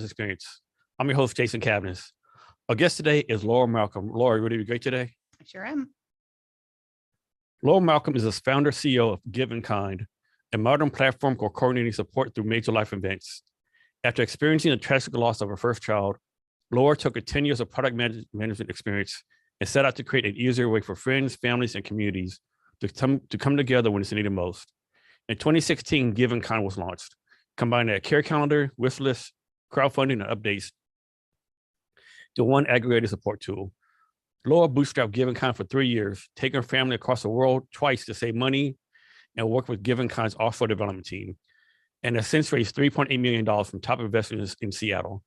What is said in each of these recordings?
Experience. I'm your host, Jason Cavness. Our guest today is Laura Malcolm. Laura, you great today? I sure am. Laura Malcolm is the founder CEO of Give InKind, a modern platform for coordinating support through major life events. After experiencing the tragic loss of her first child, Laura took 10 years of product management experience and set out to create an easier way for friends, families, and communities to come together when it's needed most. In 2016, Give InKind was launched, combining a care calendar, Wishlist, crowdfunding, and updates to one aggregated support tool. Laura bootstrapped Give InKind for 3 years, taking her family across the world twice to save money and work with Give InKind's offshore development team, and has since raised $3.8 million from top investors in Seattle.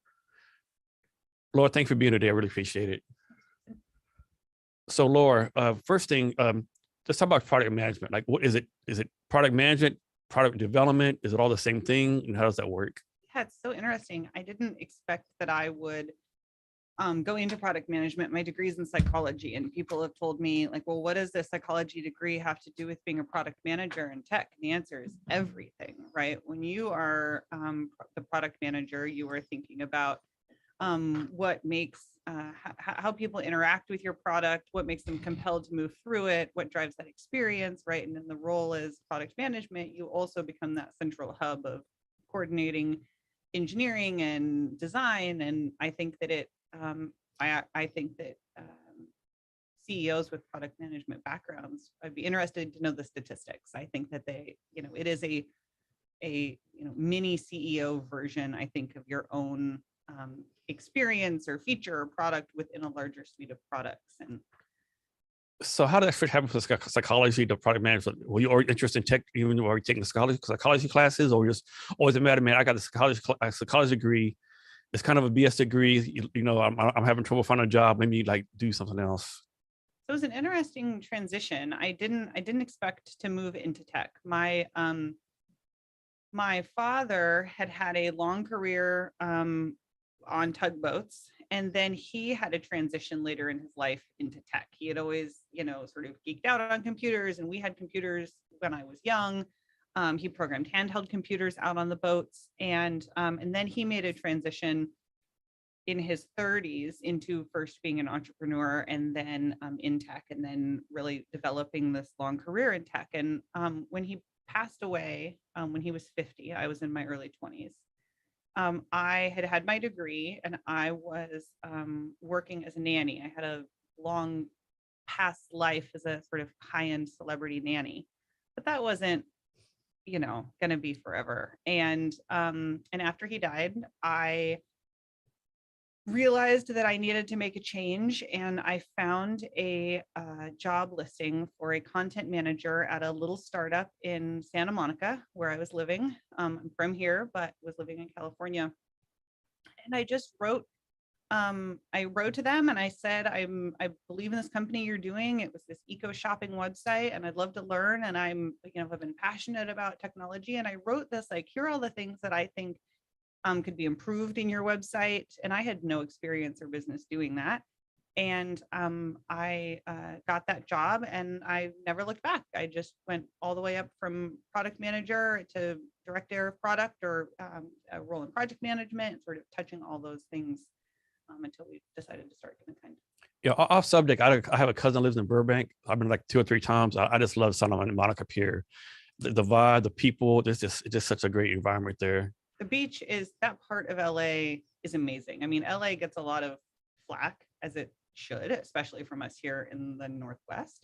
Laura, thanks for being here today. I really appreciate it. So Laura, first thing, let's talk about product management. Like, what is it? Is it product management, product development? Is it all the same thing? And how does that work? Yeah, it's so interesting. I didn't expect that I would go into product management. My degree's in psychology, and people have told me, like, well, what does a psychology degree have to do with being a product manager in tech? And the answer is everything, right? When you are the product manager, you are thinking about what makes how people interact with your product, what makes them compelled to move through it, what drives that experience, right? And in the role as product management, you also become that central hub of coordinating engineering and design. And I think that I think that CEOs with product management backgrounds, I'd be interested to know the statistics. I think that it is a mini CEO version, I think, of your own experience or feature or product within a larger suite of products. And so how did that fit happen for psychology to product management? Were you already interested in tech, even though you were taking the psychology classes, or just always a matter, man, I got a psychology degree. It's kind of a BS degree. I'm having trouble finding a job. Maybe like do something else. So it was an interesting transition. I didn't expect to move into tech. My father had a long career on tugboats, and then he had a transition later in his life into tech. He had always, sort of geeked out on computers, and we had computers when I was young. He programmed handheld computers out on the boats, and then he made a transition in his 30s into first being an entrepreneur, and then in tech, and then really developing this long career in tech. And when he passed away, when he was 50, I was in my early 20s. I had my degree, and I was working as a nanny. I had a long past life as a sort of high-end celebrity nanny, but that wasn't, going to be forever. And after he died, I realized that I needed to make a change, and I found a job listing for a content manager at a little startup in Santa Monica, where I was living. I'm from here, but was living in California. And I just wrote to them, and I said, I believe in this company you're doing. It was this eco shopping website, and I'd love to learn. And I've been passionate about technology. And I wrote this, like, here are all the things that I think could be improved in your website. And I had no experience or business doing that. And I got that job, and I never looked back. I just went all the way up from product manager to director of product, or a role in project management, sort of touching all those things until we decided to start Give InKind. Yeah, off subject, I have a cousin that lives in Burbank. I've been like 2 or 3 times. I just love Santa Monica Pier. The vibe, the people, it's just such a great environment there. The beach is, that part of LA is amazing. I mean, LA gets a lot of flack, as it should, especially from us here in the Northwest.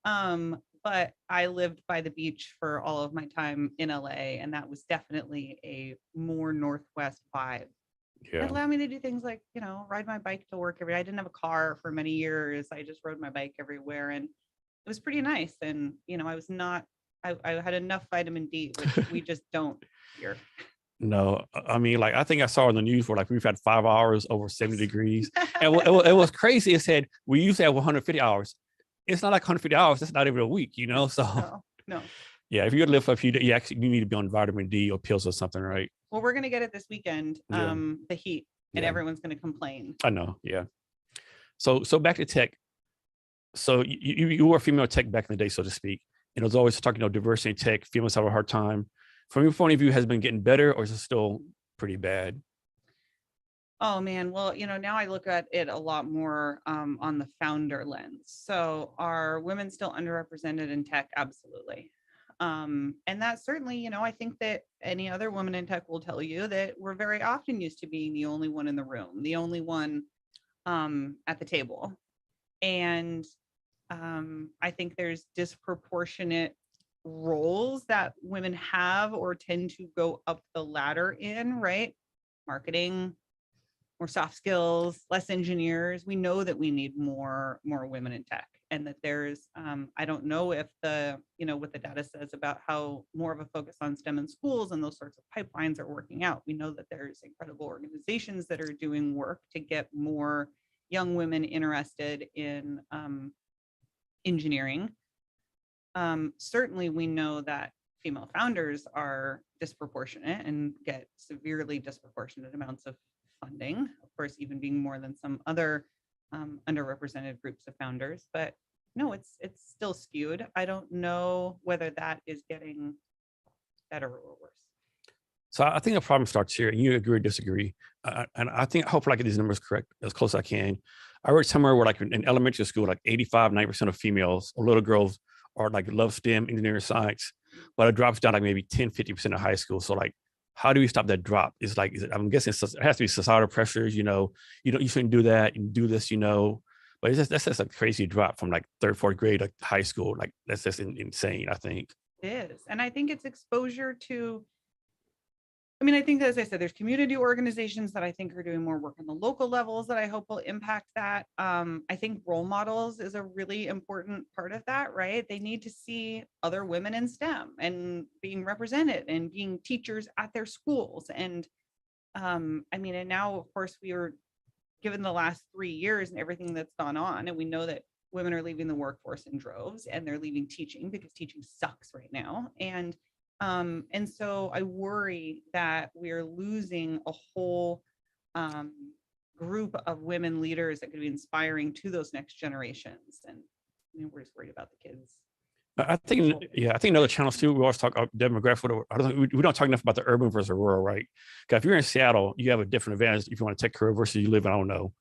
But I lived by the beach for all of my time in LA, and that was definitely a more Northwest vibe. Yeah. It allowed me to do things like, ride my bike to work every day. I didn't have a car for many years. I just rode my bike everywhere, and it was pretty nice. And, I had enough vitamin D, which we just don't here. No, I mean, like, I think I saw in the news where, like, we've had 5 hours over 70 degrees. And it was crazy. It said, we used to have 150 hours. It's not like 150 hours. That's not even a week, So no. Yeah, if you're gonna live for a few days, you need to be on vitamin D or pills or something, right? Well, we're gonna get it this weekend, Yeah. the heat, and everyone's gonna complain. I know, yeah. So back to tech. So you were female tech back in the day, so to speak. And it was always talking, diversity in tech. Females have a hard time. From your point of view, has it been getting better, or is it still pretty bad? Oh man, well, now I look at it a lot more on the founder lens. So are women still underrepresented in tech? Absolutely. And that certainly, I think that any other woman in tech will tell you that we're very often used to being the only one in the room, the only one at the table. And I think there's disproportionate roles that women have or tend to go up the ladder in, right? Marketing, more soft skills, less engineers. We know that we need more women in tech, and that there's I don't know if what the data says about how more of a focus on STEM in schools and those sorts of pipelines are working out. We know that there's incredible organizations that are doing work to get more young women interested in engineering. Certainly, we know that female founders are disproportionate and get severely disproportionate amounts of funding, of course, even being more than some other underrepresented groups of founders. But no, it's still skewed. I don't know whether that is getting better or worse. So I think the problem starts here, and you agree or disagree. And I think, hopefully I get these numbers correct as close as I can. I read somewhere where like in elementary school, like 85, 90% of females or little girls are like love STEM, engineering, science, but it drops down like maybe 10, 50% of high school. So like, how do we stop that drop? It's like, I'm guessing it has to be societal pressures, you shouldn't do that and do this, but that's just a crazy drop from like third, fourth grade to high school. Like that's just insane, I think. It is. And I think it's exposure to, I think, as I said, there's community organizations that I think are doing more work on the local levels that I hope will impact that. I think role models is a really important part of that, right? They need to see other women in STEM and being represented and being teachers at their schools. And and now, of course, we are given the last 3 years and everything that's gone on, and we know that women are leaving the workforce in droves, and they're leaving teaching because teaching sucks right now. And so I worry that we're losing a whole group of women leaders that could be inspiring to those next generations. And we're just worried about the kids. I think another challenge too. We always talk about demographic. I don't think we don't talk enough about the urban versus rural, right? Because if you're in Seattle, you have a different advantage if you want to take career versus you live in, I don't know,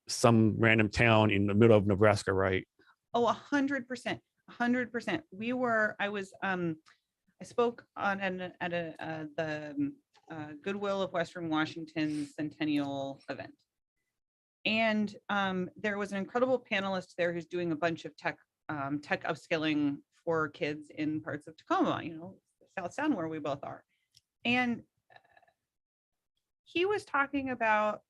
some random town in the middle of Nebraska, right? Oh, 100%, 100%. I spoke at the Goodwill of Western Washington Centennial event. And there was an incredible panelist there who's doing a bunch of tech upskilling for kids in parts of Tacoma, South Sound, where we both are. And he was talking about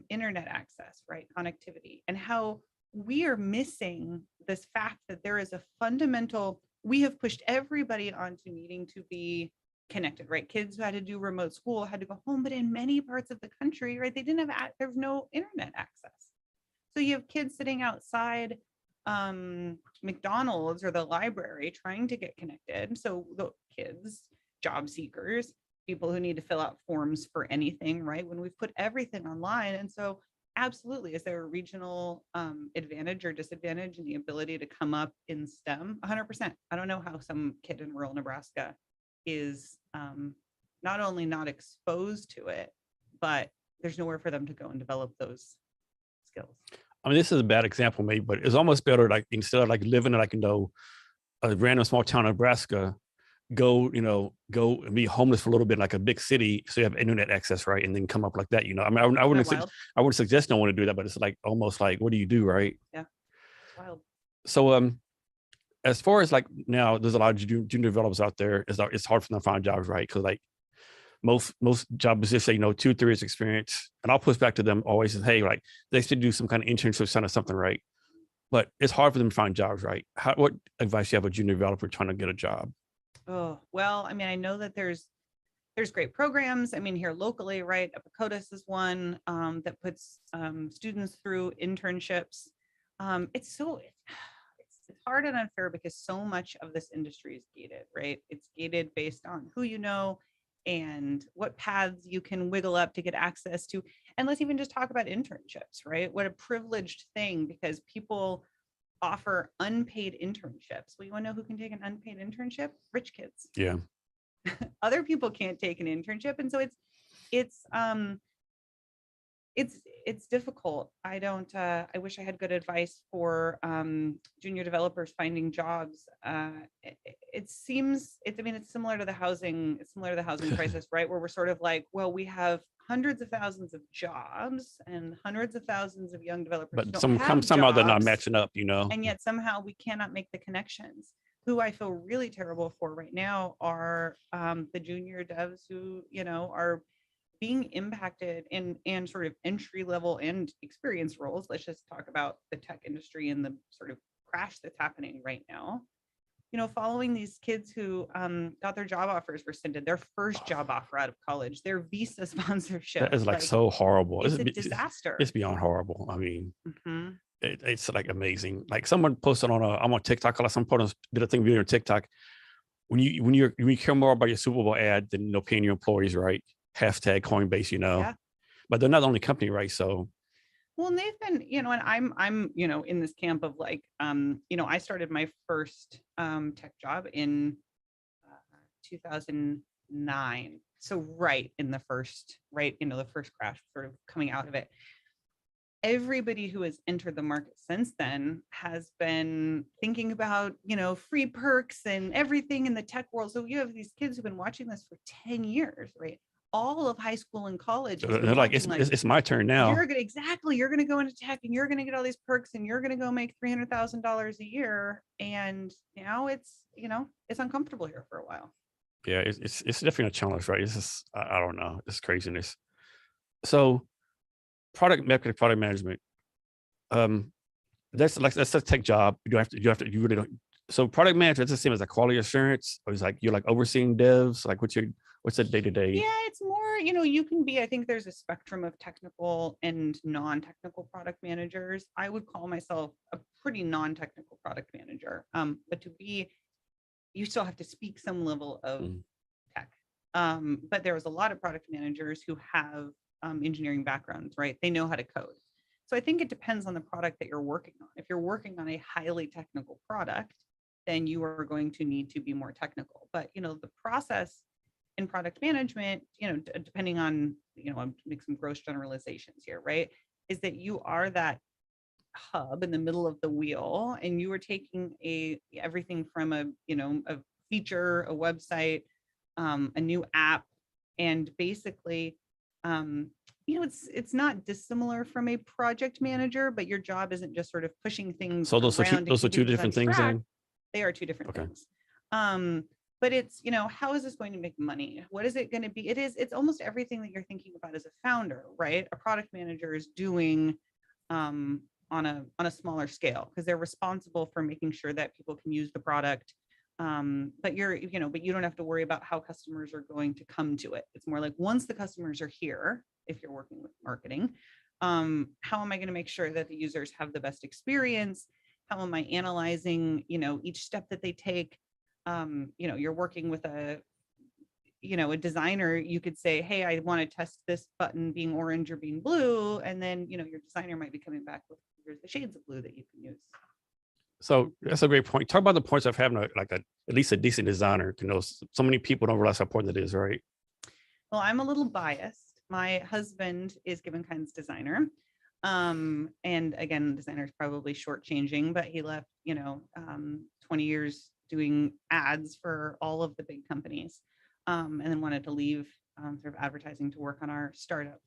internet access, right? Connectivity, and how we are missing this fact that there is a fundamental, we have pushed everybody onto needing to be connected, right? Kids who had to do remote school had to go home, but in many parts of the country, right, they didn't have, there's no internet access. So you have kids sitting outside McDonald's or the library trying to get connected. So the kids, job seekers, people who need to fill out forms for anything, right? When we've put everything online. And so absolutely, is there a regional advantage or disadvantage in the ability to come up in STEM? 100%. I don't know how some kid in rural Nebraska is not only not exposed to it, but there's nowhere for them to go and develop those skills. I mean, this is a bad example, maybe, but it's almost better, like, instead of like living in, like, a random small town in Nebraska, go and be homeless for a little bit in like a big city, so you have internet access, right? And then come up like that, I mean, I wouldn't suggest no one to do that, but it's like almost like, what do you do, right? Yeah, wild. So as far as like now, there's a lot of junior developers out there. It's hard for them to find jobs, right? Because like most job positions say 2-3 years experience, and I'll push back to them always, hey, like, they should do some kind of internship or something, right? But it's hard for them to find jobs, right? What advice do you have a junior developer trying to get a job? Oh, well, I mean, I know that there's great programs. I mean, here locally, right? Epicotus is one that puts students through internships. It's hard and unfair because so much of this industry is gated, right? It's gated based on who you know and what paths you can wiggle up to get access to. And let's even just talk about internships, right? What a privileged thing, because people offer unpaid internships. Well, you want to know who can take an unpaid internship? Rich kids. Yeah. Other people can't take an internship. And so it's It's difficult. I don't, I wish I had good advice for junior developers finding jobs. It seems, I mean, it's similar to the housing, crisis, right? Where we're sort of like, well, we have hundreds of thousands of jobs and hundreds of thousands of young developers But don't have somehow they're not jobs, matching up, you know? and yet somehow we cannot make the connections. Who I feel really terrible for right now are the junior devs who, are being impacted in sort of entry level and experience roles. Let's just talk about the tech industry and the sort of crash that's happening right now. Following these kids who got their job offers rescinded, their first job offer out of college, their visa sponsorship. That is like so horrible. It's a disaster. It's beyond horrible. I mean, Mhm. it's like amazing. Like someone posted I'm on TikTok, like some person did a thing video on TikTok. When you care more about your Super Bowl ad than paying your employees, right? Hashtag Coinbase, Yeah. but they're not the only company, right? So Well, and they've been, and I'm, in this camp of like, I started my first tech job in 2009. So right in the first, the first crash, sort of coming out of it. Everybody who has entered the market since then has been thinking about, free perks and everything in the tech world. So you have these kids who've been watching this for 10 years, right? All of high school and college. they're like, it's my turn now. You're going to go into tech and you're going to get all these perks and you're going to go make $300,000 a year. And now it's uncomfortable here for a while. Yeah, it's definitely a challenge, right? It's just, I don't know, it's craziness. So product management, that's a tech job. You really don't. So product management, it's the same as a quality assurance, or it's like you're like overseeing devs. Like what's the day to day? Yeah, it's more, you can be, I think there's a spectrum of technical and non-technical product managers. I would call myself a pretty non-technical product manager. But you still have to speak some level of tech. But there was a lot of product managers who have engineering backgrounds, right? They know how to code. So I think it depends on the product that you're working on. If you're working on a highly technical product, then you are going to need to be more technical. But, the process in product management, depending on, I'm make some gross generalizations here, right? Is that you are that hub in the middle of the wheel and you are taking everything from a feature, a website, a new app, and basically, it's not dissimilar from a project manager, but your job isn't just sort of pushing things. So those are two different things then? They are two different things. But it's, how is this going to make money? What is it going to be? It's almost everything that you're thinking about as a founder, right? A product manager is doing on a smaller scale because they're responsible for making sure that people can use the product. But you don't have to worry about how customers are going to come to it. It's more like once the customers are here, if you're working with marketing, how am I going to make sure that the users have the best experience? How am I analyzing, each step that they take? You're working with a designer. You could say, hey, I want to test this button being orange or being blue. And then, your designer might be coming back with here's the shades of blue that you can use. So that's a great point. Talk about the points of having at least a decent designer. So many people don't realize how important it is, right? Well, I'm a little biased. My husband is Give InKind's designer. And again, designer is probably shortchanging, but he left, 20 years doing ads for all of the big companies, and then wanted to leave sort of advertising to work on our startup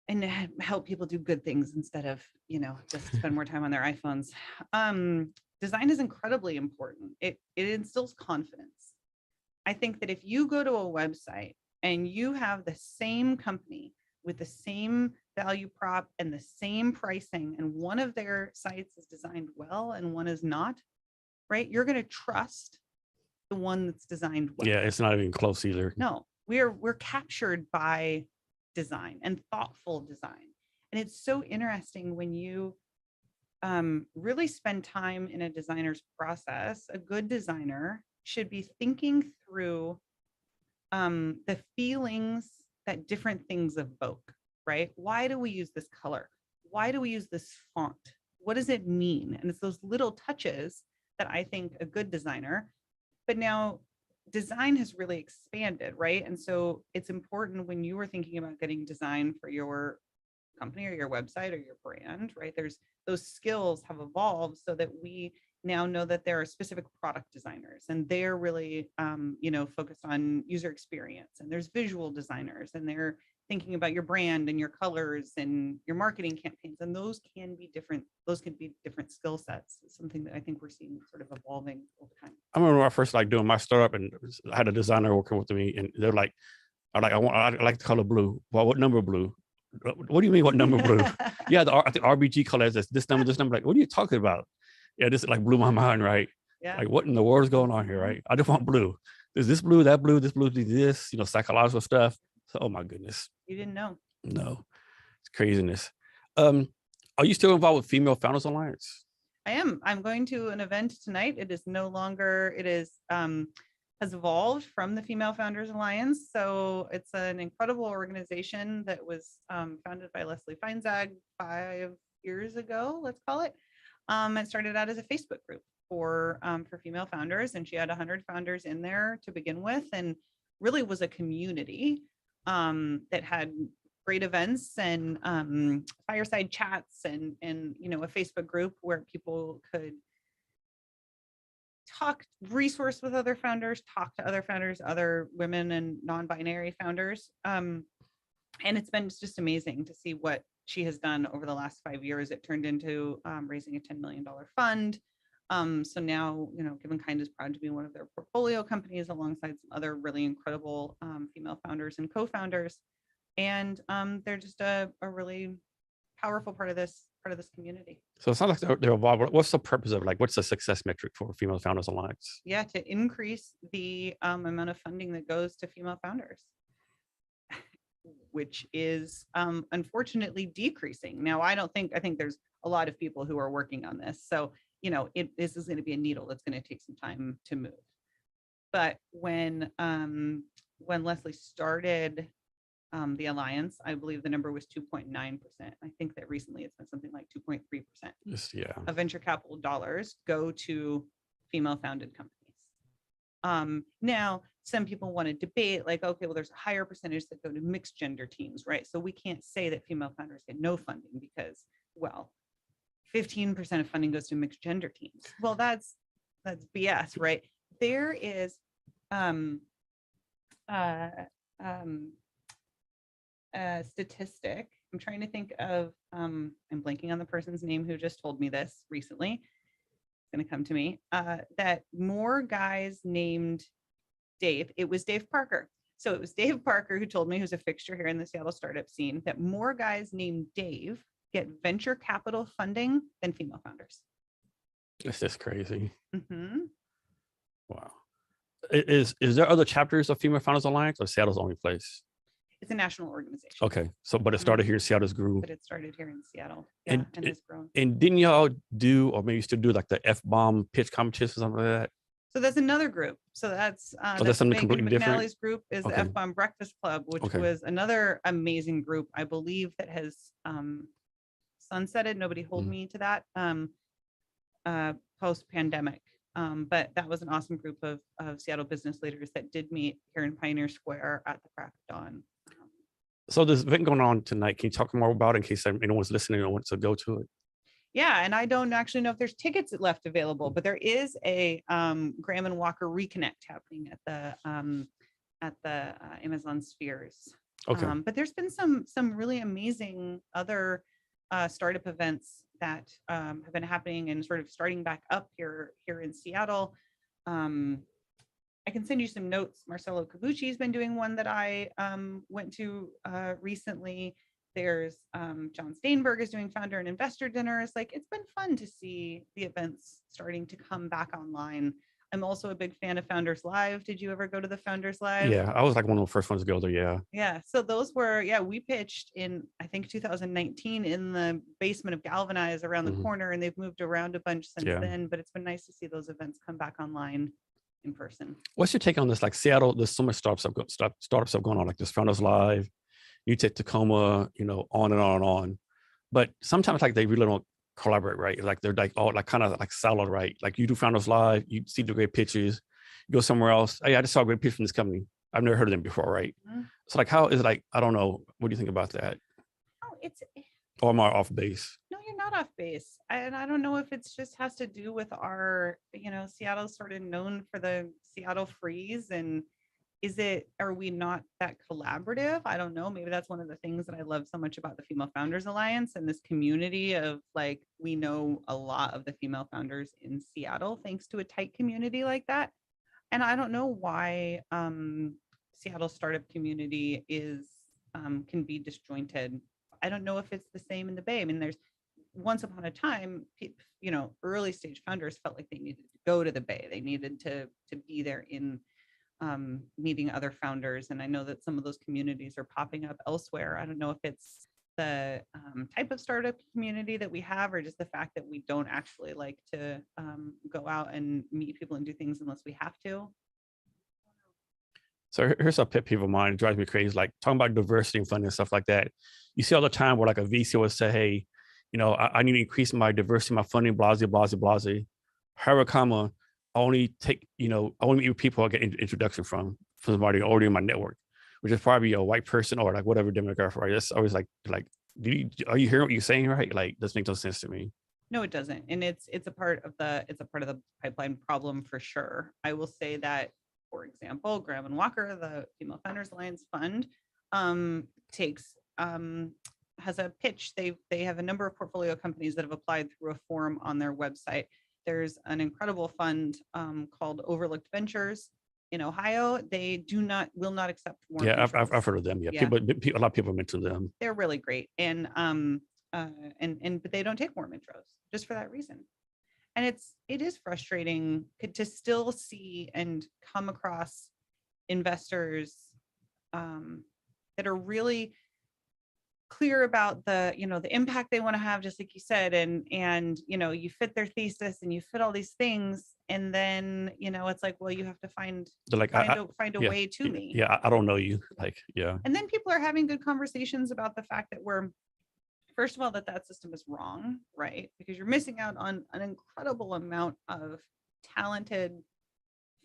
and help people do good things instead of, just spend more time on their iPhones. Design is incredibly important. It instills confidence. I think that if you go to a website and you have the same company with the same value prop and the same pricing, and one of their sites is designed well and one is not, right? You're going to trust the one that's designed well. Yeah, it's not even close either. No, we're captured by design and thoughtful design. And it's so interesting when you really spend time in a designer's process. A good designer should be thinking through the feelings that different things evoke, right? Why do we use this color? Why do we use this font? What does it mean? And it's those little touches that I think a good designer, but now design has really expanded, right? And so it's important when you were thinking about getting design for your company or your website or your brand, right? Those skills have evolved so that we now know that there are specific product designers, and they're really, focused on user experience, and there's visual designers, and they're thinking about your brand and your colors and your marketing campaigns. And those can be different skill sets. It's something that I think we're seeing sort of evolving over time. I remember when I first like doing my startup, and I had a designer working with me, and they're like, I like the color blue. Well, what number blue? What do you mean, what number blue? Yeah, I think RBG color is this number, this number. Like, what are you talking about? Yeah, this like blew my mind, right? Yeah. Like, what in the world is going on here, right? I just want blue. There's this blue, that blue, this blue, this, psychological stuff. So, oh my goodness. You didn't know? No, it's craziness. Are you still involved with Female Founders Alliance? I am. I'm going to an event tonight. It is no longer, has evolved from the Female Founders Alliance. So it's an incredible organization that was founded by Leslie Feinzag 5 years ago, let's call it. It started out as a Facebook group for female founders, and she had 100 founders in there to begin with, and really was a community that had great events and fireside chats and a Facebook group where people could resource with other founders, talk to other founders, other women and non-binary founders. And it's been just amazing to see what she has done over the last 5 years. It turned into raising a $10 million fund. So now, Give InKind is proud to be one of their portfolio companies alongside some other really incredible female founders and co-founders. And they're just a really powerful part of this community. So it sounds like they're evolving. What's the purpose of what's the success metric for Female Founders Alliance? Yeah, to increase the amount of funding that goes to female founders, which is unfortunately decreasing. Now, I think there's a lot of people who are working on this. So, this is going to be a needle that's going to take some time to move. But when Leslie started the alliance, I believe the number was 2.9%. I think that recently it's been something like 2.3%. Yeah. Of venture capital dollars go to female founded companies. Now, some people want to debate like, okay, well, there's a higher percentage that go to mixed gender teams, right? So we can't say that female founders get no funding because, well, 15% of funding goes to mixed gender teams. Well, that's BS, right? There is a statistic. I'm trying to think of, I'm blanking on the person's name who just told me this recently. It's going to come to me, that more guys named Dave, it was Dave Parker. So it was Dave Parker who told me, who's a fixture here in the Seattle startup scene, that more guys named Dave get venture capital funding than female founders. It's just crazy. Mm-hmm. Wow. Is there other chapters of Female Founders Alliance, or Seattle's the only place? It's a national organization. Okay, so but it started here in Seattle's grew. But it started here in Seattle. Yeah, and it's grown. And didn't y'all do, or maybe still do, like the F-bomb pitch competition or something like that? So that's another group. So that's something completely different. McNally's group is the F-bomb Breakfast Club, which was another amazing group, I believe, that has sunsetted. Nobody hold me to that post-pandemic. But that was an awesome group of Seattle business leaders that did meet here in Pioneer Square at the crack of dawn. So there's event going on tonight. Can you talk more about it in case anyone's listening and wants to go to it? Yeah, and I don't actually know if there's tickets left available, but there is a Graham and Walker Reconnect happening at the Amazon Spheres. Okay. But there's been some really amazing other startup events that have been happening and sort of starting back up here in Seattle. I can send you some notes. Marcelo Cavucci has been doing one that I went to recently. There's John Steinberg is doing founder and investor dinners. Like, it's been fun to see the events starting to come back online. I'm also a big fan of Founders Live. Did you ever go to the Founders Live? Yeah, I was like one of the first ones to go there. Yeah. Yeah. So those were, we pitched in, I think 2019 in the basement of Galvanize around the corner, and they've moved around a bunch since then, but it's been nice to see those events come back online in person. What's your take on this? Like Seattle, there's so much startups have going on, like this Founders Live, you take Tacoma, on and on and on. But sometimes like they really don't collaborate, right? Like they're like all like kind of like solid, right? Like you do Founders Live, you see the great pictures, you go somewhere else. Hey, I just saw a great picture from this company. I've never heard of them before, right? So like, how is it like, I don't know. What do you think about that? Oh, Or am I off base? No, you're not off base. And I don't know if it's just has to do with our, Seattle's sort of known for the Seattle freeze. And are we not that collaborative? I don't know. Maybe that's one of the things that I love so much about the Female Founders Alliance and this community of like, we know a lot of the female founders in Seattle, thanks to a tight community like that. And I don't know why Seattle startup community can be disjointed. I don't know if it's the same in the Bay. I mean, there's once upon a time, early stage founders felt like they needed to go to the Bay. They needed to be there in meeting other founders. And I know that some of those communities are popping up elsewhere. I don't know if it's the type of startup community that we have, or just the fact that we don't actually like to go out and meet people and do things unless we have to. So here's a pet peeve of mine. It drives me crazy. Like talking about diversity and funding and stuff like that. You see all the time where like a VC would say, hey, I need to increase my diversity, my funding, blase, blase, blase. However, comma, I only meet with people I get introduction from somebody already in my network, which is probably a white person or like whatever demographic, right? That's always like, are you hearing what you're saying, right? Like, this makes no sense to me. No, it doesn't. And it's a part of the pipeline problem for sure. I will say that, for example, Graham and Walker, the Female Founders Alliance Fund, has a pitch. They have a number of portfolio companies that have applied through a form on their website. There's an incredible fund called Overlooked Ventures in Ohio. They will not accept warm intros. I've heard of them. Yeah. A lot of people mention them. They're really great, and but they don't take warm intros just for that reason. And it is frustrating to still see and come across investors that are really clear about the impact they want to have, just like you said, and you fit their thesis and you fit all these things, and then it's like, well, you have to find a way to me. Yeah, I don't know you. Like, yeah. And then people are having good conversations about the fact that first of all, that system is wrong, right? Because you're missing out on an incredible amount of talented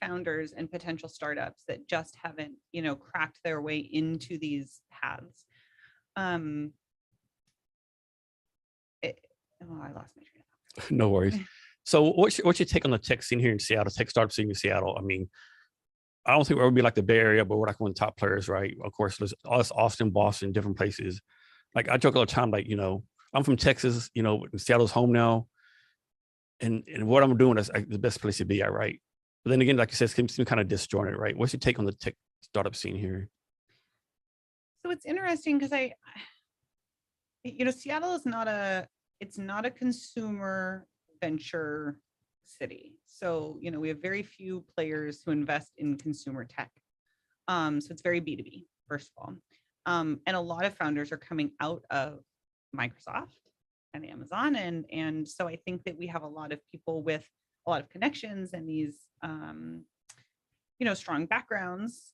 founders and potential startups that just haven't, cracked their way into these paths. I lost my train of thought. No worries. So what's your take on the tech scene here in Seattle, tech startup scene in Seattle? I mean, I don't think we're going to be like the Bay Area, but we're like one of the top players, right? Of course, there's us, Austin, Boston, different places. Like I joke all the time, like, I'm from Texas, Seattle's home now. And what I'm doing is the best place to be at, right? But then again, like you said, it seems kind of disjointed, right? What's your take on the tech startup scene here? So it's interesting because Seattle is not a consumer venture city. So, we have very few players who invest in consumer tech. So it's very B2B, first of all. And a lot of founders are coming out of Microsoft and Amazon. And so I think that we have a lot of people with a lot of connections and these, strong backgrounds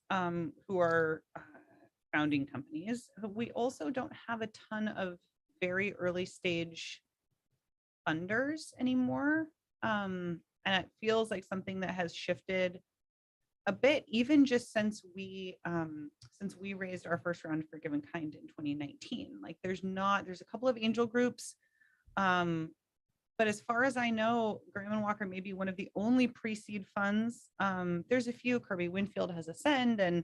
who are founding companies. We also don't have a ton of very early stage funders anymore. And it feels like something that has shifted a bit, even just since we raised our first round for Give InKind in 2019. Like there's a couple of angel groups. But as far as I know, Graham and Walker may be one of the only pre-seed funds. There's a few. Kirby Winfield has Ascend, and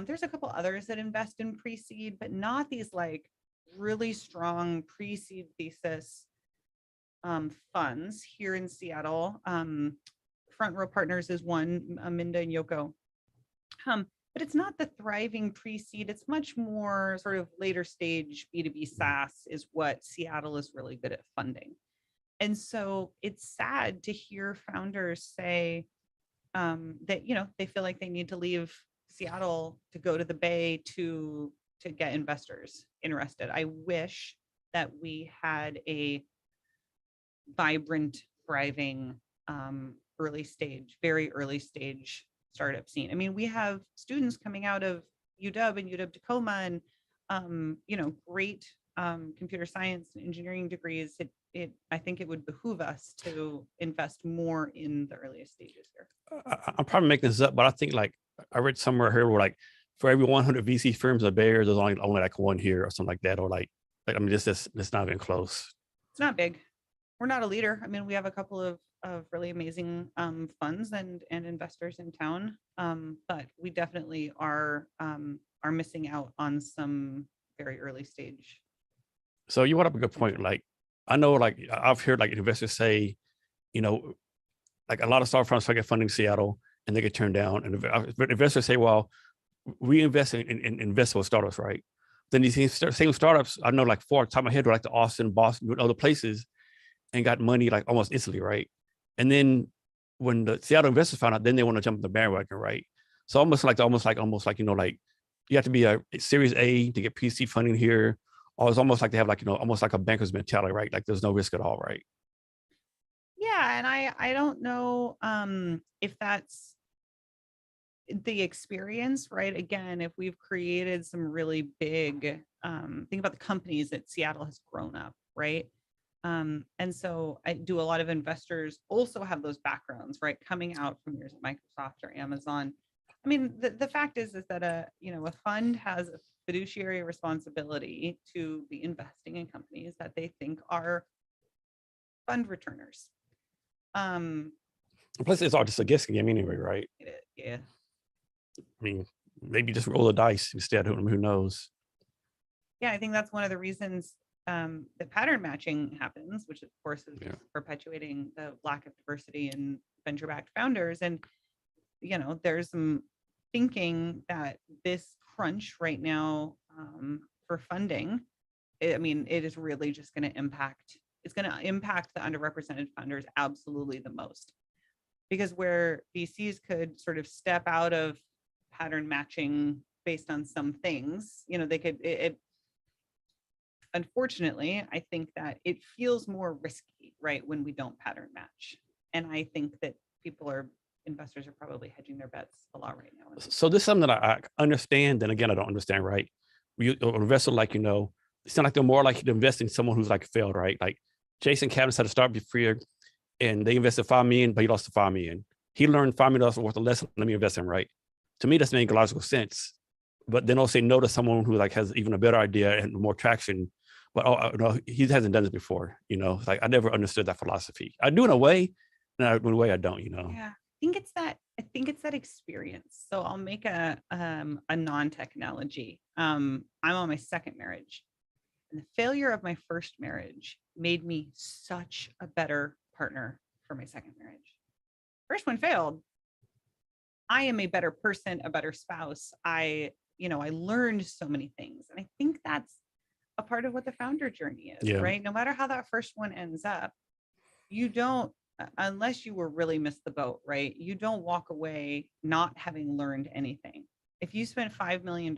there's a couple others that invest in pre-seed, but not these like really strong pre-seed thesis funds here in Seattle. Front Row Partners is one, Minda and Yoko. But it's not the thriving pre-seed. It's much more sort of later stage B2B SaaS is what Seattle is really good at funding. And so it's sad to hear founders say that, they feel like they need to leave Seattle to go to the Bay to get investors interested. I wish that we had a vibrant, thriving, very early stage startup scene. I mean, we have students coming out of UW and UW Tacoma and, great computer science and engineering degrees. I think it would behoove us to invest more in the earliest stages here. I'm probably making this up, but I think like I read somewhere here where like for every 100 VC firms in the Bay Area, there's only like one here or something like that, or like Like, I mean, it's not even close. It's not big. We're not a leader. I mean, we have a couple of really amazing funds and investors in town, but we definitely are missing out on some very early stage. So you brought up a good point. Like, I know, like, I've heard like investors say, you know, like a lot of startup funds try to get funding in Seattle and they get turned down. And investors say, well, we invest in investable startups, right? Then these same startups, I know like 4 top of my head were like the Austin, Boston, other places, and got money like almost instantly, right? And then when the Seattle investors found out, then they want to jump on the bandwagon, right? So almost like you know, like you have to be a Series A to get PC funding here, or it's almost like they have like, you know, almost like a banker's mentality, right? Like there's no risk at all, right? Yeah, and I don't know if that's the experience, right? Again, if we've created some really big, think about the companies that Seattle has grown up, right? And so I do a lot of investors also have those backgrounds, right? Coming out from years at Microsoft or Amazon. I mean, the fact is that a fund has a fiduciary responsibility to be investing in companies that they think are fund returners. Plus, it's all just a guessing game anyway, right? Yeah. I mean, maybe just roll the dice instead. Who knows? Yeah, I think that's one of the reasons that pattern matching happens, which of course is perpetuating the lack of diversity in venture-backed founders. And there's some thinking that this crunch right now for funding, it is really just going to impact. It's going to impact the underrepresented funders absolutely the most, because where VCs could sort of step out of pattern matching based on some things, they could. Unfortunately, I think that it feels more risky, right, when we don't pattern match. And I think that investors are probably hedging their bets a lot right now. So this is something that I understand. And again, I don't understand, right? An investor, like, it's not like they're more likely to invest in someone who's like failed, right? Like Jason Kavanaugh had to start before, and they invested $5 million, but he lost the $5 million. He learned $5 million worth of lesson. Let me invest in, right? To me, that's making logical sense. But then they'll say no to someone who like has even a better idea and more traction. But no, he hasn't done this before. Like I never understood that philosophy. I do in a way, and in a way I don't. Yeah, I think it's that experience. So I'll make a non-tech analogy. I'm on my second marriage, and the failure of my first marriage made me such a better partner for my second marriage. First one failed. I am a better person, a better spouse. I learned so many things, and I think that's a part of what the founder journey is, right? No matter how that first one ends up, you don't, unless you were really missed the boat, right? You don't walk away not having learned anything. If you spent $5 million,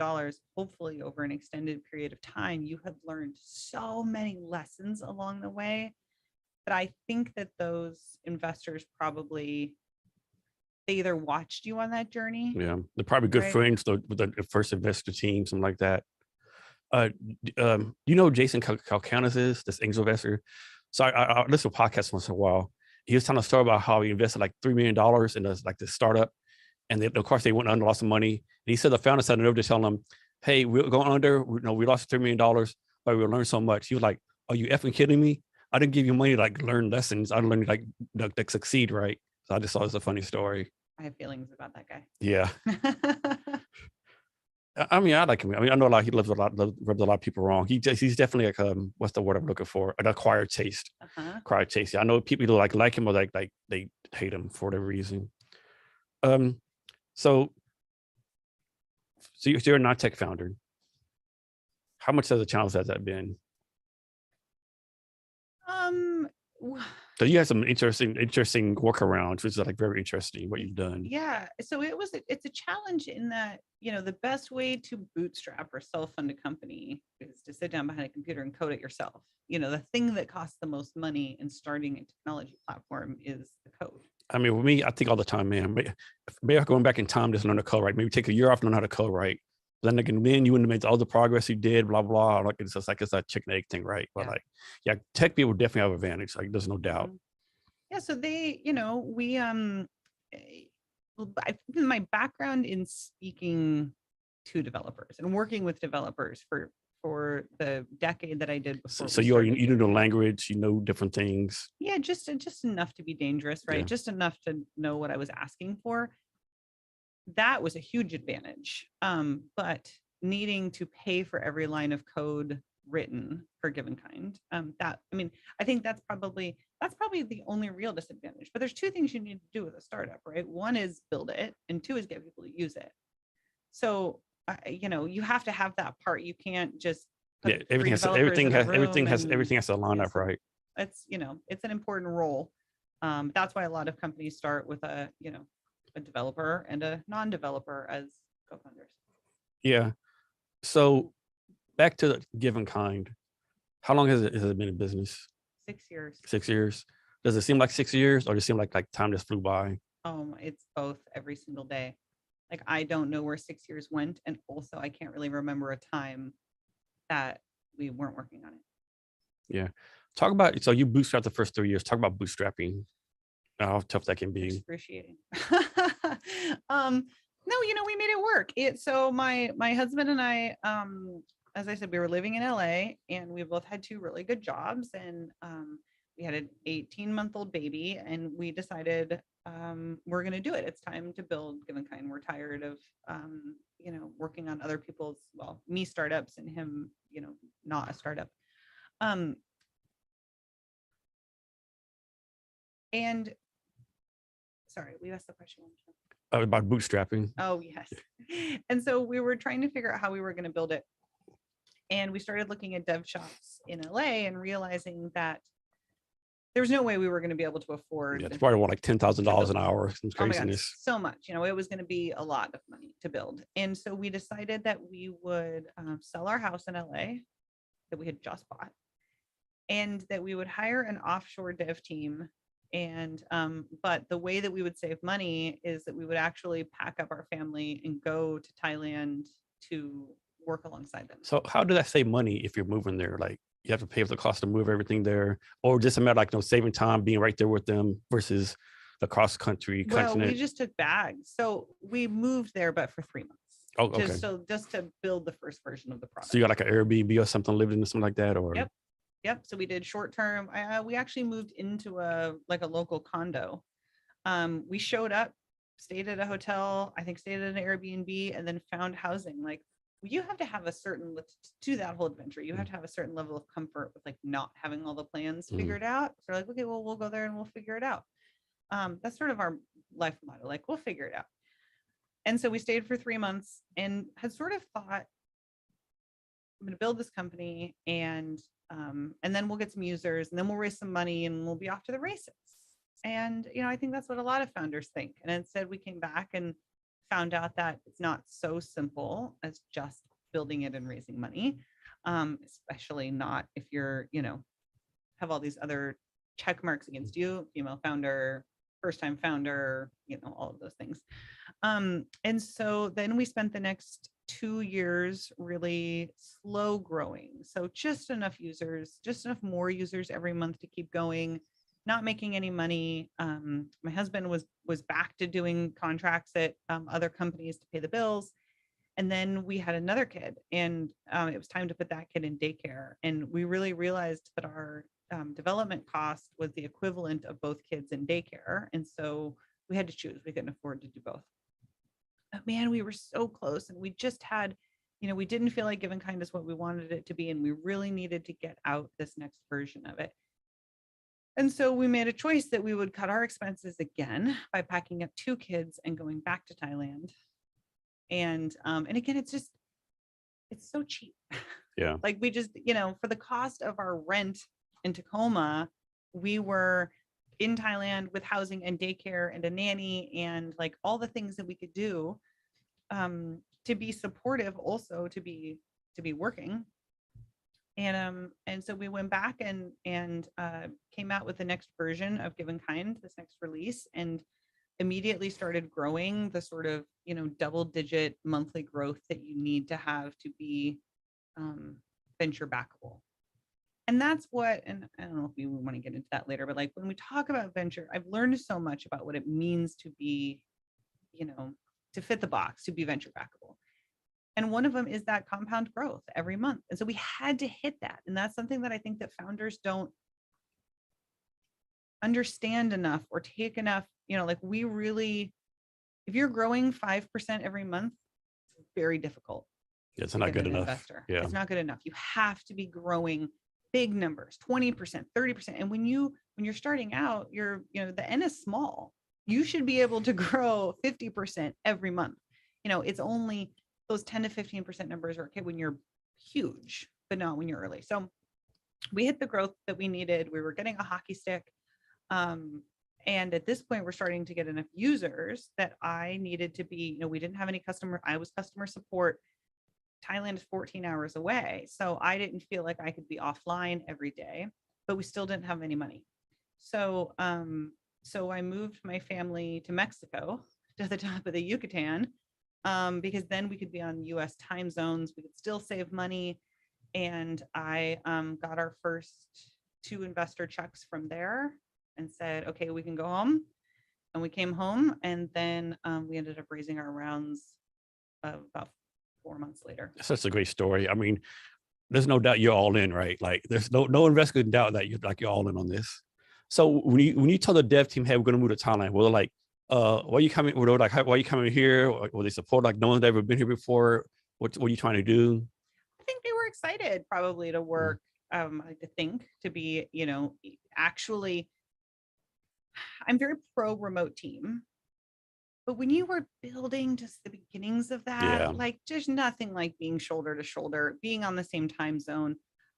hopefully over an extended period of time, you have learned so many lessons along the way that I think that those investors probably, they either watched you on that journey. Yeah, they're probably good friends with the first investor team, something like that. Jason Calcanis is this angel investor. So I listen to podcasts once in a while. He was telling a story about how he invested like $3 million in this startup, and of course they went under, lost some money. And he said the founder said over to tell him, "Hey, we're going under. We lost $3 million, but we learned so much." He was like, "Are you effing kidding me? I didn't give you money to like learn lessons. I learned like succeed, right?" So I just thought it was a funny story. I have feelings about that guy. Yeah. I mean, I like him. I mean, I know he rubs a lot of people wrong. He's definitely like what's the word I'm looking for? An acquired taste. Acquired taste. Yeah, I know people either like him or like they hate him for whatever reason. So you're a non-tech founder. How much of a challenge has that been? So you have some interesting workarounds, which is like very interesting what you've done. Yeah. So it's a challenge in that, the best way to bootstrap or self-fund a company is to sit down behind a computer and code it yourself. The thing that costs the most money in starting a technology platform is the code. I mean, with me, I think all the time, man, maybe going back in time, just learn to code, right? Maybe take a year off, learn how to code, right? Then you wouldn't have made all the progress you did, blah, blah. Like it's just like, it's a chicken egg thing, right? But tech people definitely have advantage. Like there's no doubt. Yeah. So they, my background in speaking to developers and working with developers for for the decade that I did before. So we you started know the Give InKind. language, you know different things. Yeah, just enough to be dangerous, right? Yeah. Just enough to know what I was asking for. That was a huge advantage. But needing to pay for every line of code written for Give InKind, I think that's probably the only real disadvantage. But there's two things you need to do with a startup, right? One is build it, and two is get people to use it. So you have to have that part. You can't just put three developers in a room everything has to line up, so right? it's it's an important role. That's why a lot of companies start with a developer and a non-developer as co-founders. Yeah. So back to Give InKind. How long has it been in business? 6 years. 6 years. Does it seem like 6 years, or does it seem like time just flew by? It's both every single day. Like, I don't know where 6 years went, and also I can't really remember a time that we weren't working on it. Yeah. Talk about, so you bootstrapped the first 3 years. Talk about bootstrapping. How tough that can be. Excruciating. No, we made it work. So my husband and I, as I said, we were living in LA, and we both had two really good jobs, and we had an 18-month-old baby, and we decided we're going to do it. It's time to build Give InKind. We're tired of working on other people's, me startups, and him, not a startup. And sorry, we asked the question. About bootstrapping. Oh, yes. And so we were trying to figure out how we were going to build it. And we started looking at dev shops in LA and realizing that there's no way we were going to be able to afford. Yeah, it's probably like $10,000 an hour. Some craziness. Oh my God, so much. It was going to be a lot of money to build. And so we decided that we would sell our house in LA that we had just bought, and that we would hire an offshore dev team. And but the way that we would save money is that we would actually pack up our family and go to Thailand to work alongside them. So how did that save money if you're moving there? Like, you have to pay for the cost to move everything there, or just a matter like saving time, being right there with them versus the cross country continent? Well, we just took bags. So we moved there, but for 3 months. Oh, okay. Just to build the first version of the product. So you got like an Airbnb or something, living in something like that, or? Yep. So we did short term. We actually moved into a local condo. We showed up, stayed at a hotel, I think stayed at an Airbnb, and then found housing. Like, you have to have a certain, to that whole adventure, you have to have a certain level of comfort with not having all the plans figured out. So we're like, okay, well, we'll go there and we'll figure it out. That's sort of our life motto. Like, we'll figure it out. And so we stayed for 3 months and had sort of thought, I'm going to build this company, and then we'll get some users, and then we'll raise some money, and we'll be off to the races. And I think that's what a lot of founders think. And instead, we came back and found out that it's not so simple as just building it and raising money, especially not if you're have all these other check marks against you: female founder, first time founder, all of those things. And so then we spent the next 2 years really slow growing. So just enough users, just enough more users every month to keep going, not making any money. My husband was back to doing contracts at other companies to pay the bills. And then we had another kid, and it was time to put that kid in daycare. And we really realized that our development cost was the equivalent of both kids in daycare. And so we had to choose. We couldn't afford to do both. But man, we were so close, and we just had, we didn't feel like Give InKind is what we wanted it to be. And we really needed to get out this next version of it. And so we made a choice that we would cut our expenses again by packing up 2 kids and going back to Thailand. And again, it's so cheap. Yeah. Like, we just, for the cost of our rent in Tacoma, we were in Thailand with housing and daycare and a nanny and all the things that we could do to be supportive, also to be working. And so we went back and came out with the next version of Give InKind, this next release, and immediately started growing the sort of double-digit monthly growth that you need to have to be venture backable. And that's what, and I don't know if we want to get into that later, but when we talk about venture, I've learned so much about what it means to be, to fit the box, to be venture backable. And one of them is that compound growth every month. And so we had to hit that. And that's something that I think that founders don't understand enough or take enough, like we really, if you're growing 5% every month, it's very difficult. It's not good enough. Investor. Yeah. It's not good enough. You have to be growing big numbers, 20%, 30%. And when you're starting out, the N is small. You should be able to grow 50% every month. It's only those 10 to 15% numbers are okay when you're huge, but not when you're early. So we hit the growth that we needed. We were getting a hockey stick. And at this point, we're starting to get enough users that I needed to be, we didn't have any customer. I was customer support. Thailand is 14 hours away. So I didn't feel like I could be offline every day, but we still didn't have any money. So, so I moved my family to Mexico, to the top of the Yucatan, because then we could be on US time zones. We could still save money. And I got our first 2 investor checks from there and said, okay, we can go home. And we came home, and then we ended up raising our rounds about 4 months later. That's such a great story. I mean, there's no doubt you're all in, right? Like there's no investor can doubt that you're all in on this. So when you tell the dev team, hey, we're going to move to Thailand, well, like, why are you coming? Were they like, why are you coming here? Or they support, like, no one's ever been here before? What are you trying to do? I think they were excited probably to work, I like to think, to be, actually, I'm very pro remote team. But when you were building just the beginnings of that, like there's nothing like being shoulder to shoulder, being on the same time zone.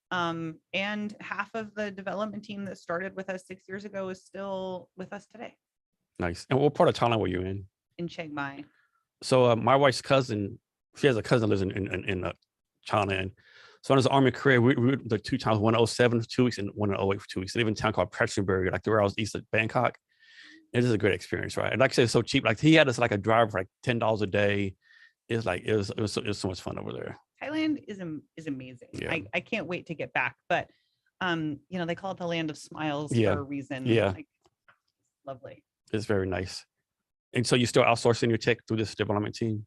And half of the development team that started with us 6 years ago is still with us today. Nice. And what part of Thailand were you in? In Chiang Mai. So my wife's cousin, she has a cousin that lives in Thailand. So in his army career, we were the 2 times, one in 07 for 2 weeks and one in 08 for 2 weeks. They live in a town called Practiceberg, like 3 hours east of Bangkok. It is a great experience, right? And like I said, it's so cheap. Like he had us like a driver for like $10 a day. It was so much fun over there. Thailand is amazing. Yeah. I can't wait to get back. But they call it the land of smiles for a reason. Yeah. Like, lovely. It's very nice. And so you still outsourcing your tech through this development team?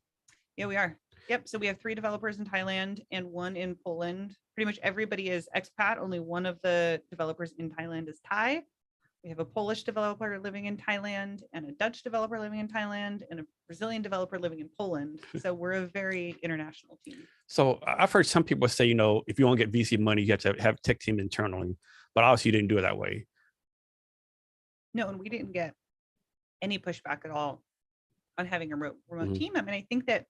Yeah, we are. Yep. So we have 3 developers in Thailand and 1 in Poland. Pretty much everybody is expat. Only one of the developers in Thailand is Thai. We have a Polish developer living in Thailand and a Dutch developer living in Thailand and a Brazilian developer living in Poland. So we're a very international team. So I've heard some people say, if you want to get VC money, you have to have a tech team internally, but obviously you didn't do it that way. No, and we didn't get any pushback at all on having a remote team. I mean, I think that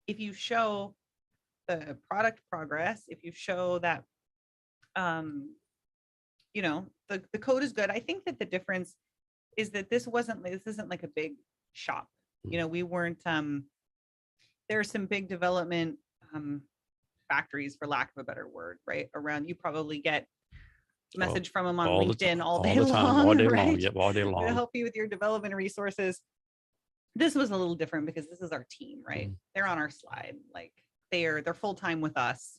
if you show the product progress, if you show that, the code is good. I think that the difference is that this isn't like a big shop. We weren't, there are some big development factories, for lack of a better word, right? Around, you probably get a message from them on LinkedIn all day long. Yep, all day long. To help you with your development resources. This was a little different because this is our team, right? They're on our slide. Like they're full-time with us.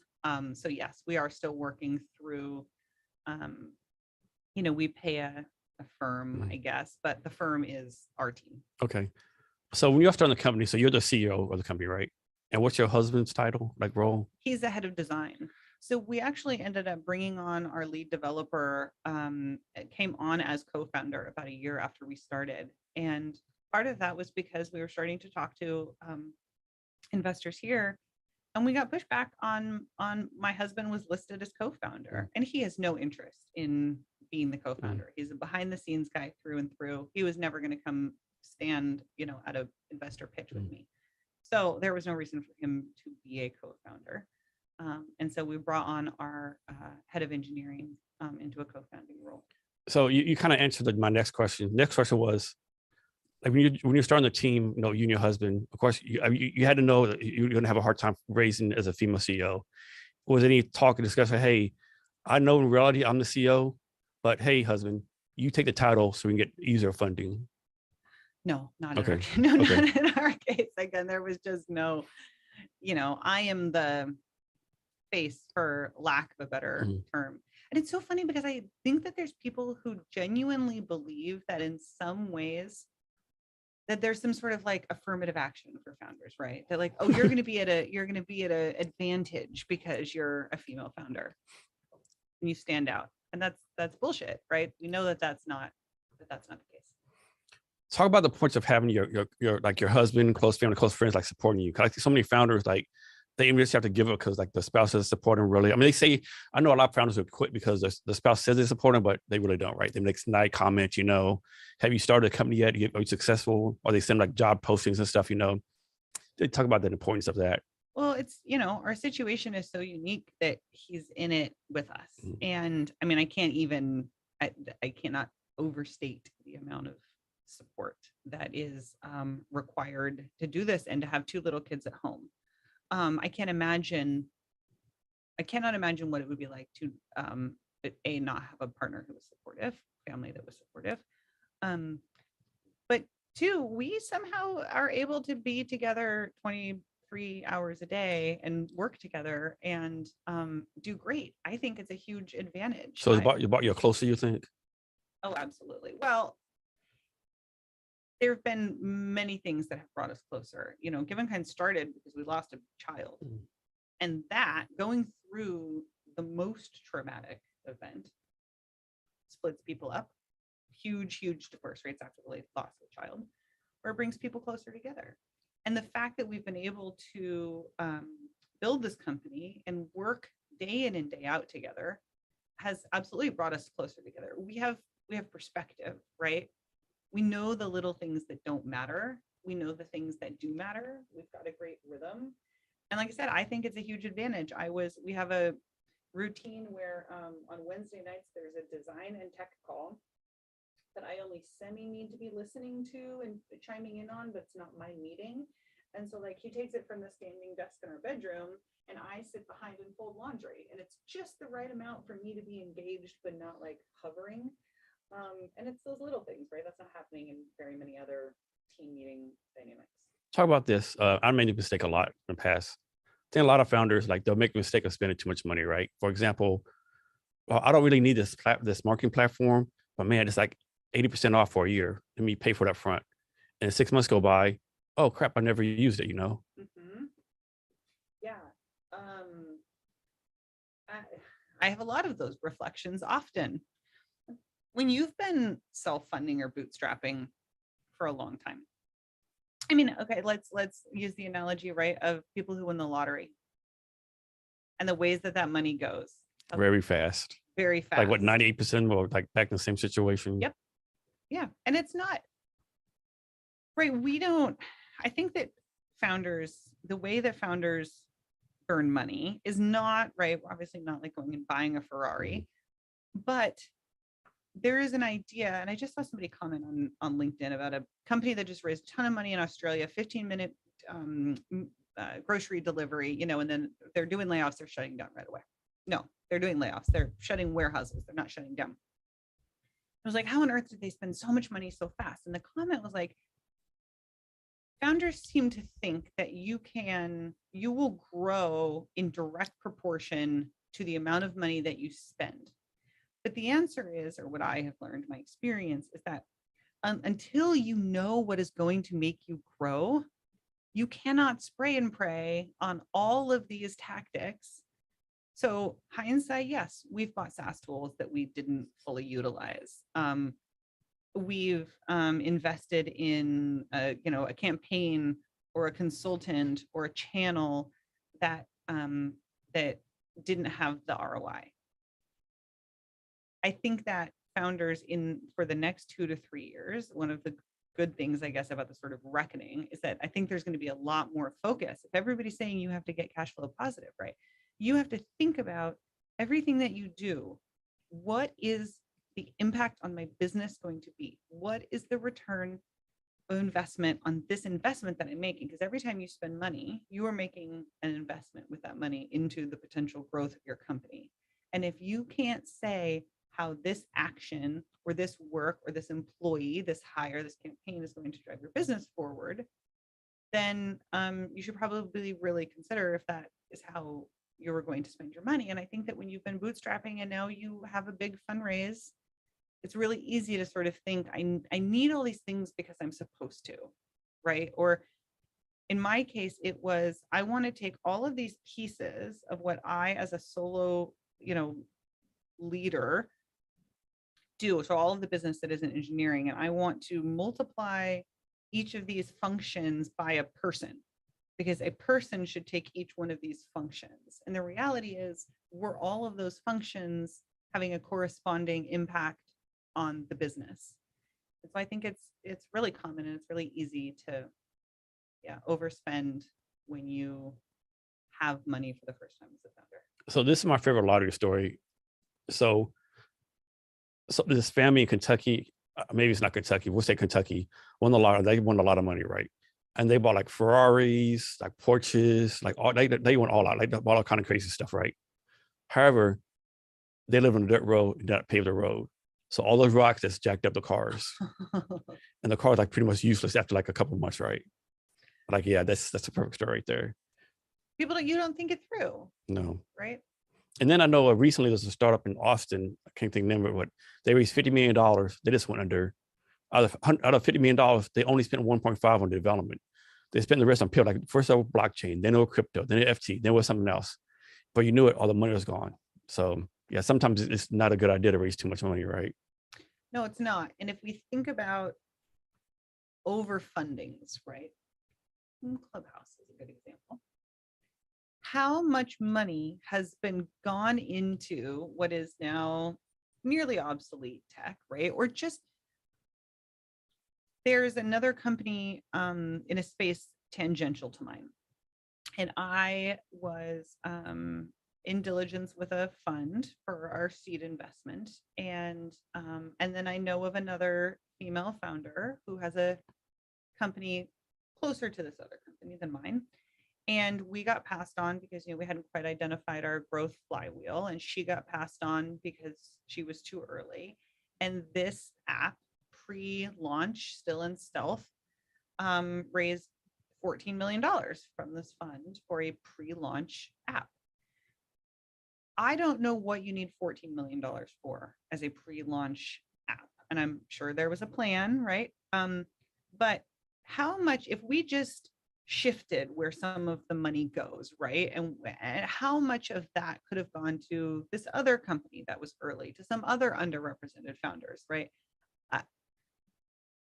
So yes, we are still working through, we pay a firm, I guess, but the firm is our team. Okay. So when you're starting the company, so you're the CEO of the company, right? And what's your husband's title, like role? He's the head of design. So we actually ended up bringing on our lead developer, came on as co-founder about a year after we started. And part of that was because we were starting to talk to investors here. And we got pushback on my husband was listed as co-founder, and he has no interest in being the co-founder. He's a behind the scenes guy through and through. He was never going to come stand, at an investor pitch with me. So there was no reason for him to be a co-founder. And so we brought on our head of engineering into a co-founding role. So you kind of answered my next question. Next question was, like when you're starting the team, you and your husband, of course, you had to know that you're going to have a hard time raising as a female CEO. Was any talk and discussion, hey, I know in reality I'm the CEO, but hey, husband, you take the title so we can get easier funding? No, not in not in our case. Again, there was just no, I am the face, for lack of a better term. And it's so funny because I think that there's people who genuinely believe that in some ways that there's some sort of like affirmative action for founders, right? They're like, oh, you're going to be at a advantage because you're a female founder and you stand out. And that's bullshit, right? We know that that's not the case. Talk about the points of having your like your husband, close family, close friends like supporting you. Cause I think so many founders like they just have to give up because like the spouse doesn't support them really. I mean, they say I know a lot of founders who quit because the spouse says they support them, but they really don't, right? They make snide comments, have you started a company yet? Are you successful? Or they send like job postings and stuff, They talk about the importance of that. Well, it's, our situation is so unique that he's in it with us. Mhm. And I mean, I cannot overstate the amount of support that is required to do this and to have 2 little kids at home. I cannot imagine what it would be like to not have a partner who was supportive, family that was supportive. But 2, we somehow are able to be together 23 hours a day and work together and do great. I think it's a huge advantage. So you're closer, you think? Oh, absolutely. Well, there have been many things that have brought us closer. Give InKind started because we lost a child. Mhm. And that going through the most traumatic event splits people up. Huge divorce rates after the loss of a child, or it brings people closer together. And the fact that we've been able to build this company and work day in and day out together has absolutely brought us closer together. We have perspective, right? We know the little things that don't matter. We know the things that do matter. We've got a great rhythm. And like I said, I think it's a huge advantage. We have a routine where on Wednesday nights, there's a design and tech call that I only need to be listening to and chiming in on, but it's not my meeting. And so like he takes it from the standing desk in our bedroom and I sit behind and fold laundry. And it's just the right amount for me to be engaged, but not like hovering. And it's those little things, right? That's not happening in very many other team meeting dynamics. Talk about this. I made a mistake a lot in the past. I think a lot of founders, like they'll make a mistake of spending too much money, right? For example, well, I don't really need this marketing platform, but man, it's like 80% off for a year. Let me pay for that front. And 6 months go by. Oh crap, I never used it, Mm-hmm. Yeah. I have a lot of those reflections often. When you've been self-funding or bootstrapping for a long time. I mean, okay, let's use the analogy, right, of people who win the lottery and the ways that money goes. Very fast. Very fast. Like what, 98% or like back in the same situation? Yep. Yeah. And it's not, right, I think that the way that founders earn money is not, right, obviously not like going and buying a Ferrari, but there is an idea, and I just saw somebody comment on LinkedIn about a company that just raised a ton of money in Australia, 15-minute grocery delivery, and then they're doing layoffs, they're shutting down right away. No, they're doing layoffs. They're shutting warehouses. They're not shutting down. I was like, how on earth did they spend so much money so fast? And the comment was like, founders seem to think that you will grow in direct proportion to the amount of money that you spend. But the answer is, or what I have learned, my experience is that until you know what is going to make you grow, you cannot spray and pray on all of these tactics. So hindsight, yes, we've bought SaaS tools that we didn't fully utilize. We've invested in a campaign or a consultant or a channel that didn't have the ROI. I think that founders for the next 2 to 3 years, one of the good things, I guess, about the sort of reckoning is that I think there's going to be a lot more focus. If everybody's saying you have to get cash flow positive, right? You have to think about everything that you do. What is the impact on my business going to be? What is the return of investment on this investment that I'm making? Because every time you spend money, you are making an investment with that money into the potential growth of your company. And if you can't say how this action or this work or this employee, this hire, this campaign is going to drive your business forward, then you should probably really consider if that is how you were going to spend your money. And I think that when you've been bootstrapping and now you have a big fundraise it's really easy to sort of think I need all these things because I'm supposed to, right? Or in my case, it was, I want to take all of these pieces of what I, as a solo, leader, do. So all of the business that isn't engineering, and I want to multiply each of these functions by a person, because a person should take each one of these functions. And the reality is, we're all of those functions having a corresponding impact on the business. And so I think it's really common, and it's really easy to overspend when you have money for the first time as a founder. So this is my favorite lottery story. So this family in Kentucky, maybe it's not Kentucky, we'll say Kentucky, won the lottery. They won a lot of money, right? And they bought like Ferraris, like Porsches, like all, they went all out, like all kind of crazy stuff, right? However, they live on a dirt road, not paved the road. So all those rocks just jacked up the cars. And the car was like pretty much useless after like a couple of months, right? Like, yeah, that's a perfect story right there. You don't think it through. No. Right. And then I know recently there's a startup in Austin, I can't think of the name of it, but they raised $50 million. They just went under. Out of $50 million, they only spent 1.5 on development. They spent the rest on people, like first over blockchain, then over crypto, then FT, then it was something else. But you knew it, all the money was gone. So yeah, sometimes it's not a good idea to raise too much money, right? No, it's not. And if we think about overfundings, right? Clubhouse is a good example. How much money has been gone into what is now nearly obsolete tech, right? Or just, there's another company in a space tangential to mine. And I was in diligence with a fund for our seed investment. And then I know of another female founder who has a company closer to this other company than mine. And we got passed on because, we hadn't quite identified our growth flywheel, and she got passed on because she was too early. And this app, pre-launch, still in stealth, raised $14 million from this fund for a pre-launch app. I don't know what you need $14 million for as a pre-launch app. And I'm sure there was a plan, right? But how much, if we just shifted where some of the money goes, right? And how much of that could have gone to this other company that was early, to some other underrepresented founders, right?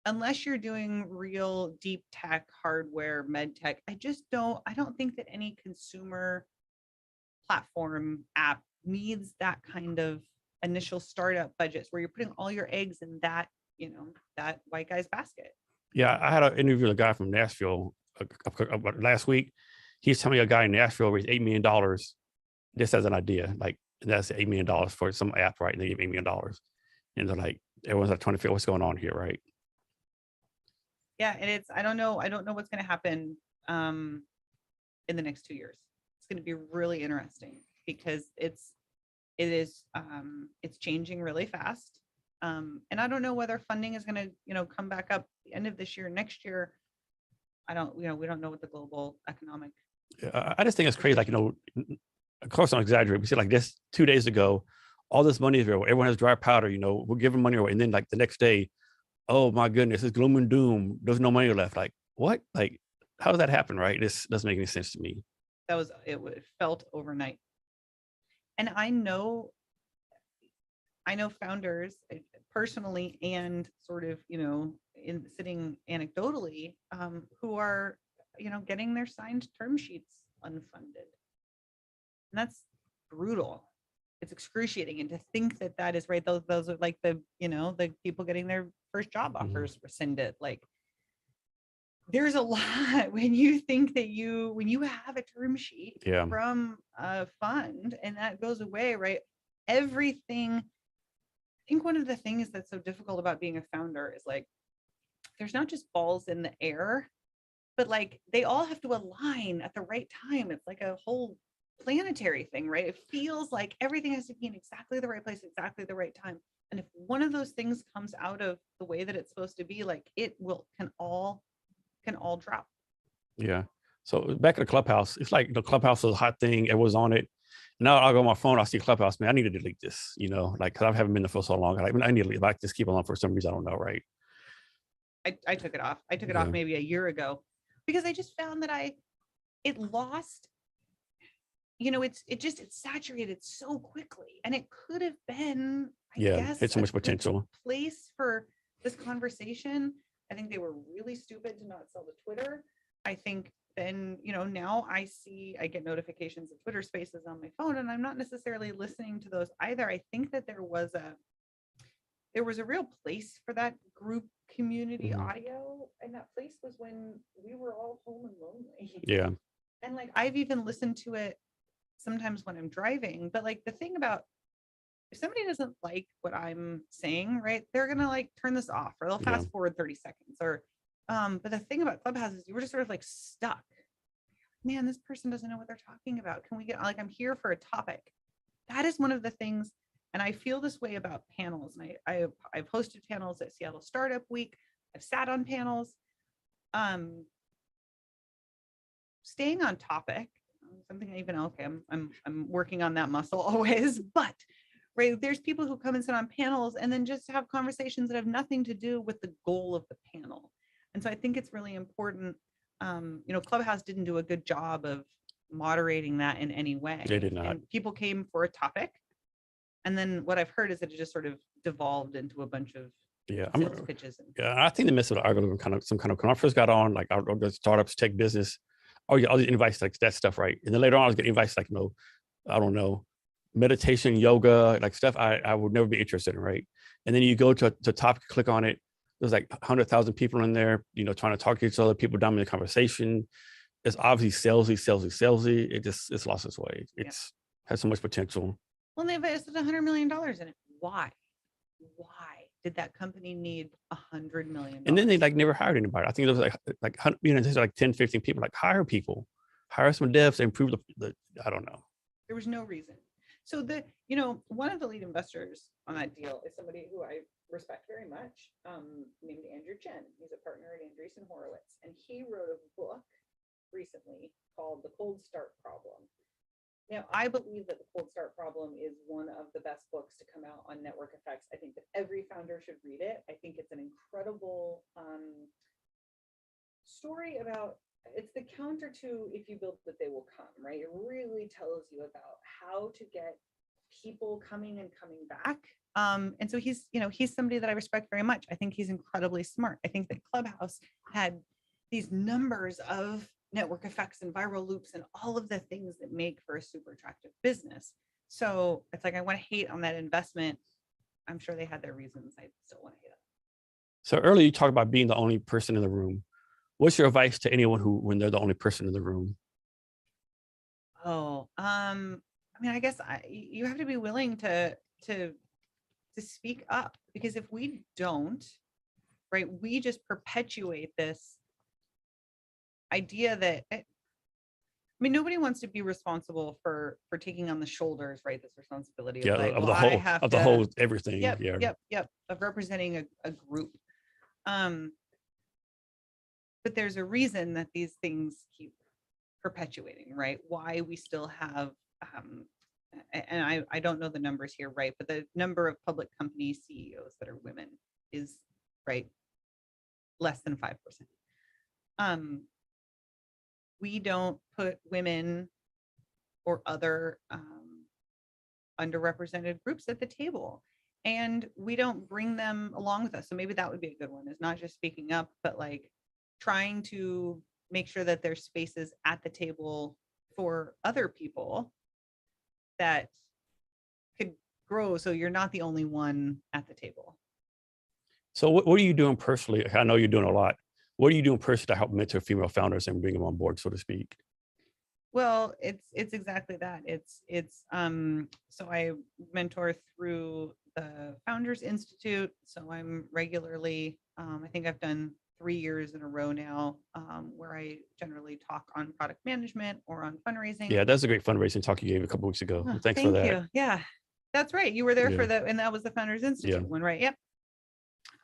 Unless you're doing real deep tech, hardware, med tech, I don't think that any consumer platform app needs that kind of initial startup budgets where you're putting all your eggs in that, that white guy's basket. Yeah, I had an interview with a guy from Nashville last week. He's telling me a guy in Nashville raised $8 million just as an idea. Like, that's $8 million for some app, right? And they give $8 million. And they're like, everyone's like trying to figure what's going on here, right? Yeah, and I don't know what's going to happen in the next 2 years. It's going to be really interesting because it's changing really fast. And I don't know whether funding is going to, come back up the end of this year, next year. We don't know what the global economic. I just think it's crazy. Like, of course I'm exaggerating. We said like this 2 days ago, all this money is available. Everyone has dry powder, we're giving money away. And then like the next day, oh my goodness, it's gloom and doom. There's no money left. Like, what? Like, how does that happen, right? This doesn't make any sense to me. It felt overnight. And I know founders personally and sort of, in sitting anecdotally, who are, getting their signed term sheets unfunded. And that's brutal. It's excruciating. And to think that is right. Those are like the people getting their first job offers rescinded. Like, there's a lot when you think that when you have a term sheet from a fund and that goes away, right? Everything. I think one of the things that's so difficult about being a founder is like, there's not just balls in the air, but like they all have to align at the right time. It's like a whole planetary thing, right? It feels like everything has to be in exactly the right place, exactly the right time. And if one of those things comes out of the way that it's supposed to be, like it can all drop. Yeah. So back at the Clubhouse, it's like the Clubhouse was a hot thing. Everyone's on it. Now I'll go on my phone, I'll see Clubhouse, man, I need to delete this, you know, like, cause I haven't been there for so long. Like, I need to leave. I just keep it on for some reason. I don't know. Right. I took it off. I took it Yeah. off maybe a year ago because I just found that it lost, you know, it saturated so quickly, and it could have been, I Yeah. guess, It's so a much good potential. place for this conversation. I think they were really stupid to not sell to Twitter. I think then, you know, now I get notifications of Twitter Spaces on my phone, and I'm not necessarily listening to those either. I think that there was a real place for that group community audio, and that place was when we were all home and lonely. Yeah. And like, I've even listened to it sometimes when I'm driving, but like, the thing about, if somebody doesn't like what I'm saying, right, they're gonna like turn this off, or they'll fast forward 30 seconds, or but the thing about Clubhouse is you were just sort of like stuck. Man, this person doesn't know what they're talking about. Can we get, like, I'm here for a topic. That is one of the things, and I feel this way about panels. And I've hosted panels at Seattle Startup Week. I've sat on panels. Staying on topic, something I even, okay, I'm working on that muscle always, but right, there's people who come and sit on panels and then just have conversations that have nothing to do with the goal of the panel. And so I think it's really important. You know, Clubhouse didn't do a good job of moderating that in any way. They did not. And people came for a topic, and then what I've heard is that it just sort of devolved into a bunch of sales pitches. I think they missed with the algorithm some kind of, when I first got on, like, the startups, tech business, all these invites, like that stuff, right? And then later on I was getting invites like, no, I don't know, meditation, yoga, like stuff I would never be interested in, right? And then you go to topic, click on it, there's like 100,000 people in there, you know, trying to talk to each other, people dominating the conversation. It's obviously salesy. It's lost its way. It's has so much potential. Well, they invested $100 million in it. Why did that company need $100 million? And then they like never hired anybody. I think it was like you know, there's like 10, 15 people. Like, hire people, hire some devs to improve the I don't know. There was no reason. So you know, one of the lead investors on that deal is somebody who I respect very much, named Andrew Chen. He's a partner at Andreessen Horowitz, and he wrote a book recently called The Cold Start Problem. Now, I believe that The Cold Start Problem is one of the best books to come out on network effects. I think that every founder should read it. I think it's an incredible story about, it's the counter to If You Build It, They Will Come, right? It really tells you about how to get people coming back. And so he's somebody that I respect very much. I think he's incredibly smart. I think that Clubhouse had these numbers of network effects and viral loops and all of the things that make for a super attractive business. So it's like, I want to hate on that investment. I'm sure they had their reasons. I still want to hate it. So earlier you talked about being the only person in the room. What's your advice to anyone when they're the only person in the room? Oh, I mean, I guess you have to be willing to speak up, because if we don't, right, we just perpetuate this idea that, I mean, nobody wants to be responsible for taking on the shoulders, right? This responsibility of like, of the whole everything. Yep. Of representing a group. But there's a reason that these things keep perpetuating, right? Why we still have, and I don't know the numbers here, right? But the number of public company CEOs that are women is, right, less than 5%. We don't put women or other underrepresented groups at the table, and we don't bring them along with us. So maybe that would be a good one, is not just speaking up, but like trying to make sure that there's spaces at the table for other people that could grow, so you're not the only one at the table. So what are you doing personally? I know you're doing a lot. What are you doing personally to help mentor female founders and bring them on board, so to speak? Well, it's exactly that. So I mentor through the Founders Institute. So I'm regularly, I think I've done 3 years in a row now, where I generally talk on product management or on fundraising. Yeah, that's a great fundraising talk you gave a couple weeks ago. Oh, Thanks for that. Thank you. Yeah, that's right. You were there for and that was the Founders Institute one, right? Yep.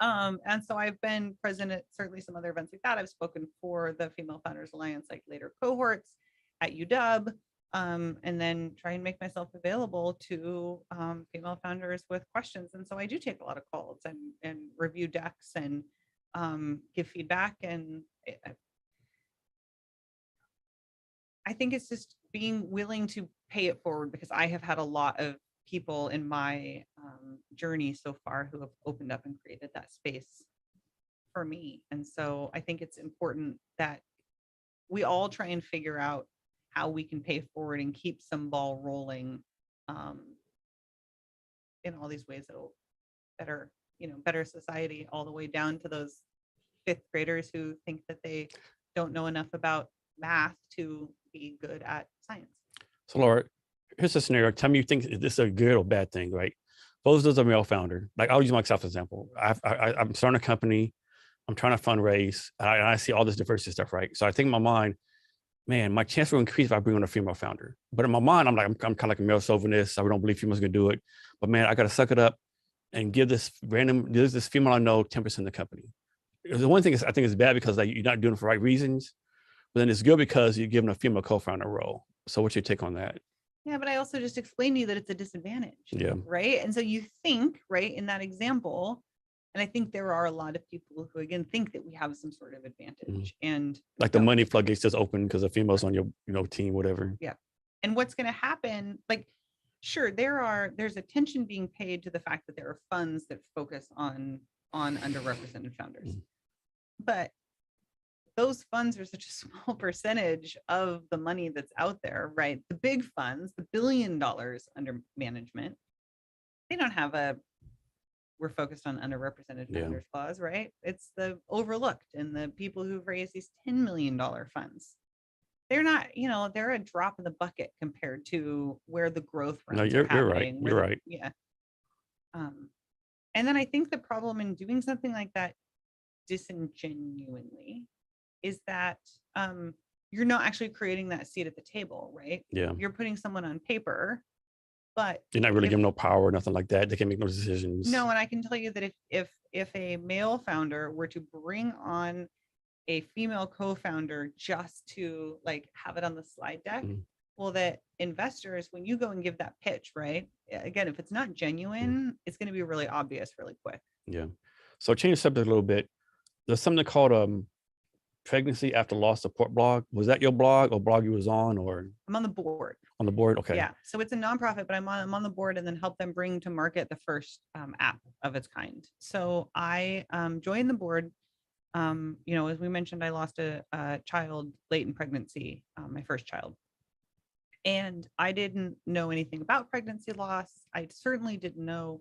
And so I've been present at certainly some other events like that. I've spoken for the Female Founders Alliance, like later cohorts at UW. and then try and make myself available to female founders with questions. And so I do take a lot of calls and review decks and give feedback. And I think it's just being willing to pay it forward, because I have had a lot of people in my journey so far who have opened up and created that space for me. And so I think it's important that we all try and figure out how we can pay forward and keep some ball rolling in all these ways that'll better, better society, all the way down to those fifth graders who think that they don't know enough about math to be good at science. So Laura, here's a scenario. Tell me you think this is a good or bad thing, right? Suppose there's a male founder. Like I'll use myself as an example. I'm starting a company. I'm trying to fundraise. And I see all this diversity stuff, right? So I think in my mind, man, my chance will increase if I bring on a female founder. But in my mind, I'm kind of like a male chauvinist. I don't believe females can do it. But man, I got to suck it up and give this female I know 10% of the company. The one thing is I think it's bad because like, you're not doing it for the right reasons. But then it's good because you're giving a female co-founder role. So what's your take on that? Yeah, but I also just explained to you that it's a disadvantage. Yeah. Right. And so you think, right, in that example, and I think there are a lot of people who, again, think that we have some sort of advantage. And like the money floodgates just open because the females on your team, whatever. Yeah. And what's going to happen, like, sure, there's attention being paid to the fact that there are funds that focus on underrepresented founders. But those funds are such a small percentage of the money that's out there, right? The big funds, the $1 billion under management, they don't have we're focused on underrepresented founders clause, right? It's the overlooked and the people who've raised these $10 million funds. They're not, they're a drop in the bucket compared to where the growth rounds are happening. You're right. Yeah. And then I think the problem in doing something like that disingenuinely is that you're not actually creating that seat at the table, right? Yeah. You're putting someone on paper, but you're not really giving no power, nothing like that. They can make no decisions. No, and I can tell you that if a male founder were to bring on a female co-founder just to like have it on the slide deck, well, that investors, when you go and give that pitch, right? Again, if it's not genuine, it's going to be really obvious really quick. Yeah. So change the subject a little bit. There's something called pregnancy after loss support blog. Was that your blog or blog you was on, or? I'm on the board. On the board, okay. Yeah, so it's a nonprofit, but I'm on the board and then help them bring to market the first app of its kind. So I joined the board. As we mentioned, I lost a child late in pregnancy, my first child. And I didn't know anything about pregnancy loss. I certainly didn't know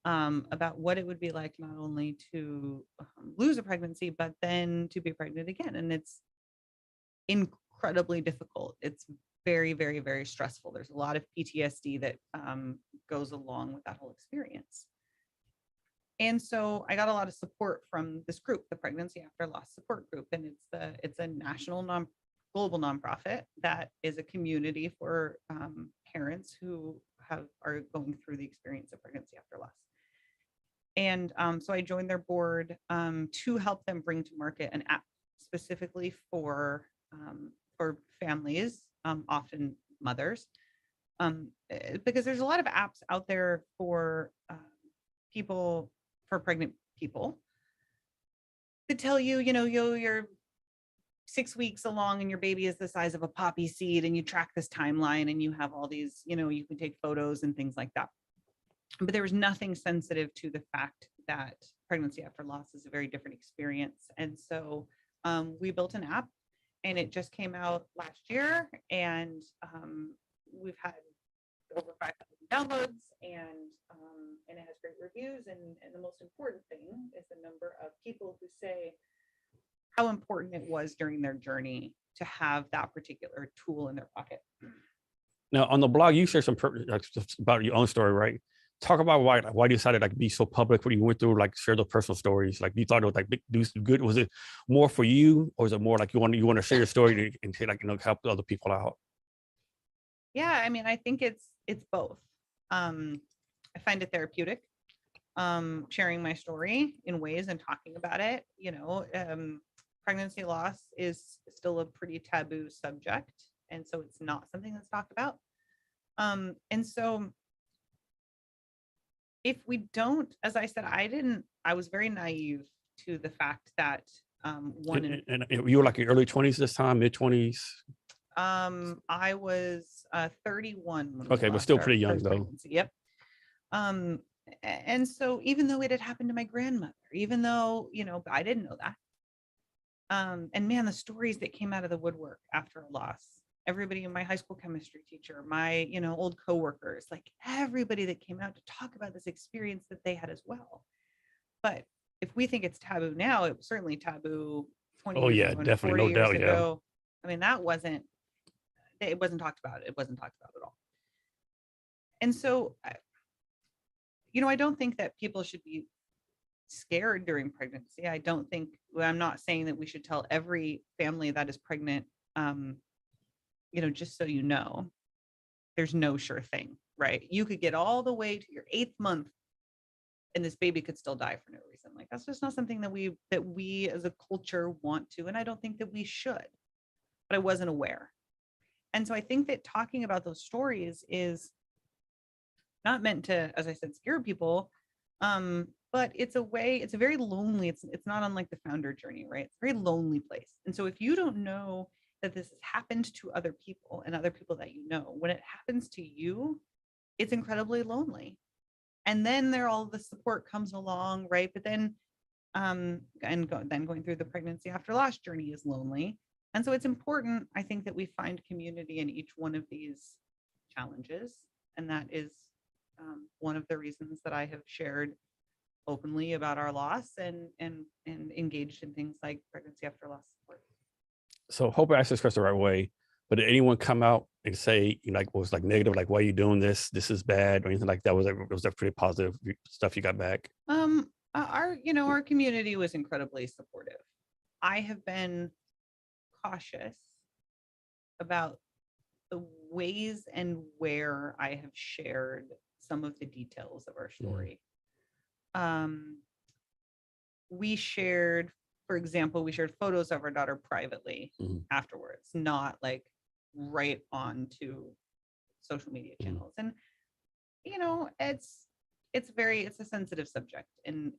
about what it would be like not only to lose a pregnancy, but then to be pregnant again. And it's incredibly difficult. It's very, very, very stressful. There's a lot of PTSD that goes along with that whole experience. And so I got a lot of support from this group, the Pregnancy After Loss Support Group. And it's a national global nonprofit that is a community for parents who are going through the experience of pregnancy after loss. And so I joined their board to help them bring to market an app specifically for families, often mothers, because there's a lot of apps out there for pregnant people that tell you, you're 6 weeks along and your baby is the size of a poppy seed, and you track this timeline and you have all these, you can take photos and things like that. But there was nothing sensitive to the fact that pregnancy after loss is a very different experience. And so we built an app, and it just came out last year, and we've had over 5,000 downloads, and it has great reviews. And the most important thing is the number of people who say how important it was during their journey to have that particular tool in their pocket. Now, on the blog, you share some about your own story, right? Talk about why you decided to be so public, what you went through, like share those personal stories. Like you thought it was like do good. Was it more for you, or is it more like you want to share your story and help other people out? Yeah, I mean, I think it's both. I find it therapeutic, sharing my story in ways and talking about it. Pregnancy loss is still a pretty taboo subject And so it's not something that's talked about. And so if we don't, as I said, I was very naive to the fact that and you were like your early 20s this time, mid 20s. I was 31 when Okay, but still pretty young though. pregnancy. Yep. And so even though it had happened to my grandmother, even though, I didn't know that. And man, the stories that came out of the woodwork after a loss, everybody in my high school chemistry teacher, my, old coworkers, like everybody that came out to talk about this experience that they had as well. But if we think it's taboo now, it was certainly taboo 20 years ago, definitely, no doubt, ago. I mean, it wasn't talked about. It wasn't talked about at all. And so, I don't think that people should be scared during pregnancy. I'm not saying that we should tell every family that is pregnant, just so you know, there's no sure thing, right? You could get all the way to your 8th month and this baby could still die for no reason. Like, that's just not something that we as a culture want to, and I don't think that we should, but I wasn't aware. And so I think that talking about those stories is not meant to, as I said, scare people, but it's a very lonely, it's not unlike the founder journey, right? It's a very lonely place. And so if you don't know that this has happened to other people and other people that when it happens to you, it's incredibly lonely. And then all the support comes along, right? But then, then going through the pregnancy after loss journey is lonely. And so it's important, I think, that we find community in each one of these challenges. And that is one of the reasons that I have shared openly about our loss and engaged in things like pregnancy after loss support. So hope I asked this question the right way, but did anyone come out and say, was like negative, like, why are you doing this? This is bad, or anything like that? Was that pretty positive stuff you got back? Our community was incredibly supportive. I have been cautious about the ways and where I have shared some of the details of our story. We shared, for example, photos of our daughter privately afterwards, not like right onto social media channels. And it's a sensitive subject, and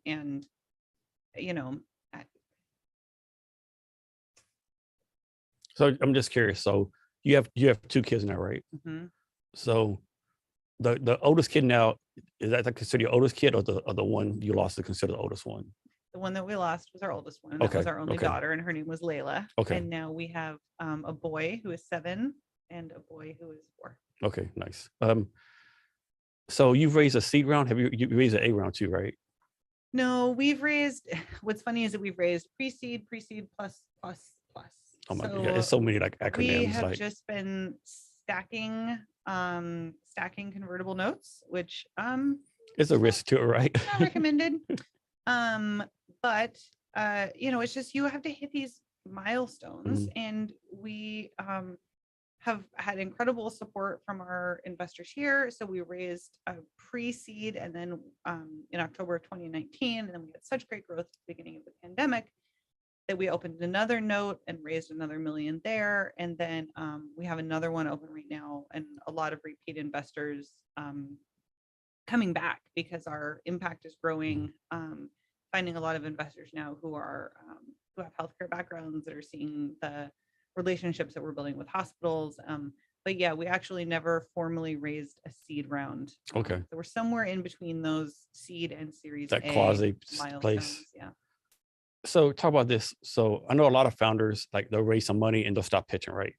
so I'm just curious. So you have 2 kids now, right? Mm-hmm. So the oldest kid now, is that considered your oldest kid, or the one you lost to consider the oldest one? The one that we lost was our oldest one. And that was our only daughter, and her name was Layla. Okay. And now we have a boy who is 7 and a boy who is 4. Okay, nice. So you've raised a seed round. Have you raised an A round too, right? No, what's funny is that we've raised pre-seed, plus. Oh my God, it's so many like acronyms. We have just been stacking convertible notes, which it's a risk to it, right? Not recommended. But it's just, you have to hit these milestones, and we have had incredible support from our investors here. So we raised a pre-seed, and then in October of 2019, and then we had such great growth at the beginning of the pandemic that we opened another note and raised another $1 million there. And then we have another one open right now, and a lot of repeat investors coming back because our impact is growing. Finding a lot of investors now who have healthcare backgrounds, that are seeing the relationships that we're building with hospitals. But yeah, we actually never formally raised a seed round. Okay. So we're somewhere in between those seed and Series That A quasi milestones. place. Yeah. So talk about this. So I know a lot of founders, like, they'll raise some money and they'll stop pitching, right?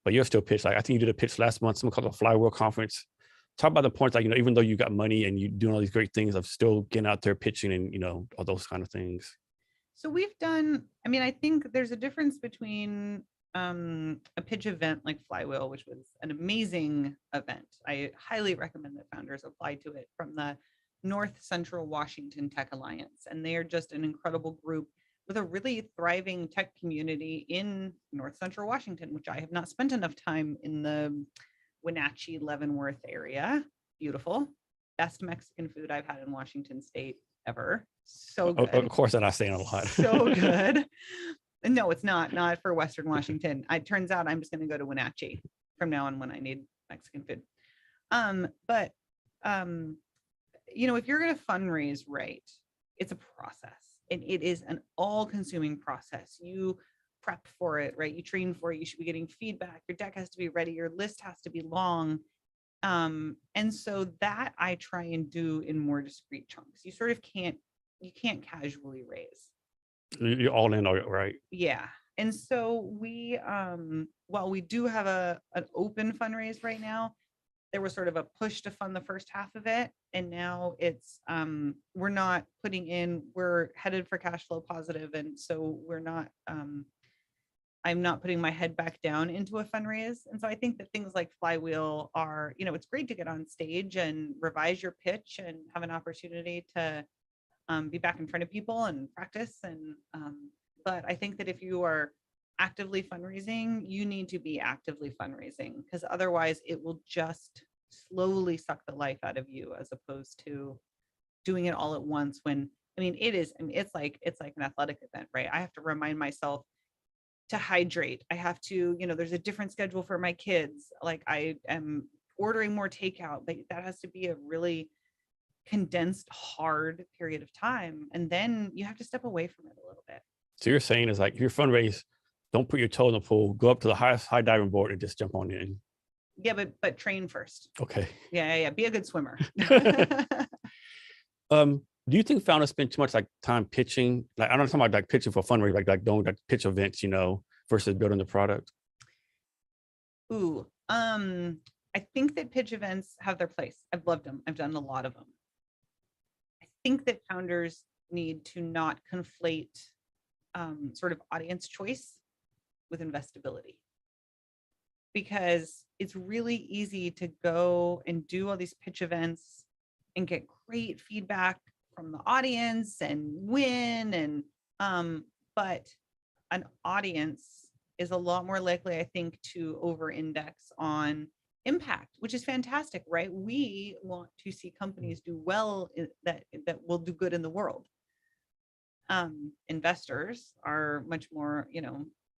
But you're still pitch. Like, I think you did a pitch last month, something called the Flywheel Conference. Talk about the points, like, even though you got money and you're doing all these great things, of still getting out there pitching and, all those kind of things. So we've done, I think there's a difference between a pitch event like Flywheel, which was an amazing event. I highly recommend that founders apply to it, from the North Central Washington Tech Alliance. And they are just an incredible group with a really thriving tech community in North Central Washington, which I have not spent enough time in the Wenatchee, Leavenworth area. Beautiful. Best Mexican food I've had in Washington State ever. So good. Of course, I'm not saying a lot. So good. No, it's not for Western Washington. It turns out I'm just going to go to Wenatchee. from now on when I need Mexican food. But if you're going to fundraise right, it's a process, and it is an all-consuming process. You prep for it, right? You train for it. You should be getting feedback. Your deck has to be ready. Your list has to be long. And so that I try and do in more discrete chunks. You sort of can't casually raise. You're all in, right? Yeah. And so we, while we do have an open fundraise right now, there was sort of a push to fund the first half of it. And now it's, we're not putting in, we're headed for cash flow positive. And so we're not, I'm not putting my head back down into a fundraise. And so I think that things like Flywheel are, it's great to get on stage and revise your pitch and have an opportunity to be back in front of people and practice. And, but I think that if you are actively fundraising, you need to be actively fundraising, because otherwise it will just slowly suck the life out of you, as opposed to doing it all at once. When, it's like an athletic event, right? I have to remind myself to hydrate. I have to, there's a different schedule for my kids. Like, I am ordering more takeout, but that has to be a really condensed, hard period of time. And then you have to step away from it a little bit. So you're saying is like, your fundraise, don't put your toe in the pool, go up to the highest high diving board and just jump on in. Yeah, but train first. Okay. Yeah. Be a good swimmer. Do you think founders spend too much like time pitching? Like, I'm not talking about like pitching for fundraising, like doing like pitch events, versus building the product. Ooh, I think that pitch events have their place. I've loved them. I've done a lot of them. I think that founders need to not conflate sort of audience choice with investability, because it's really easy to go and do all these pitch events and get great feedback from the audience and win. And but an audience is a lot more likely, I think, to over-index on impact, which is fantastic, right? We want to see companies do well, that will do good in the world. Investors are much more,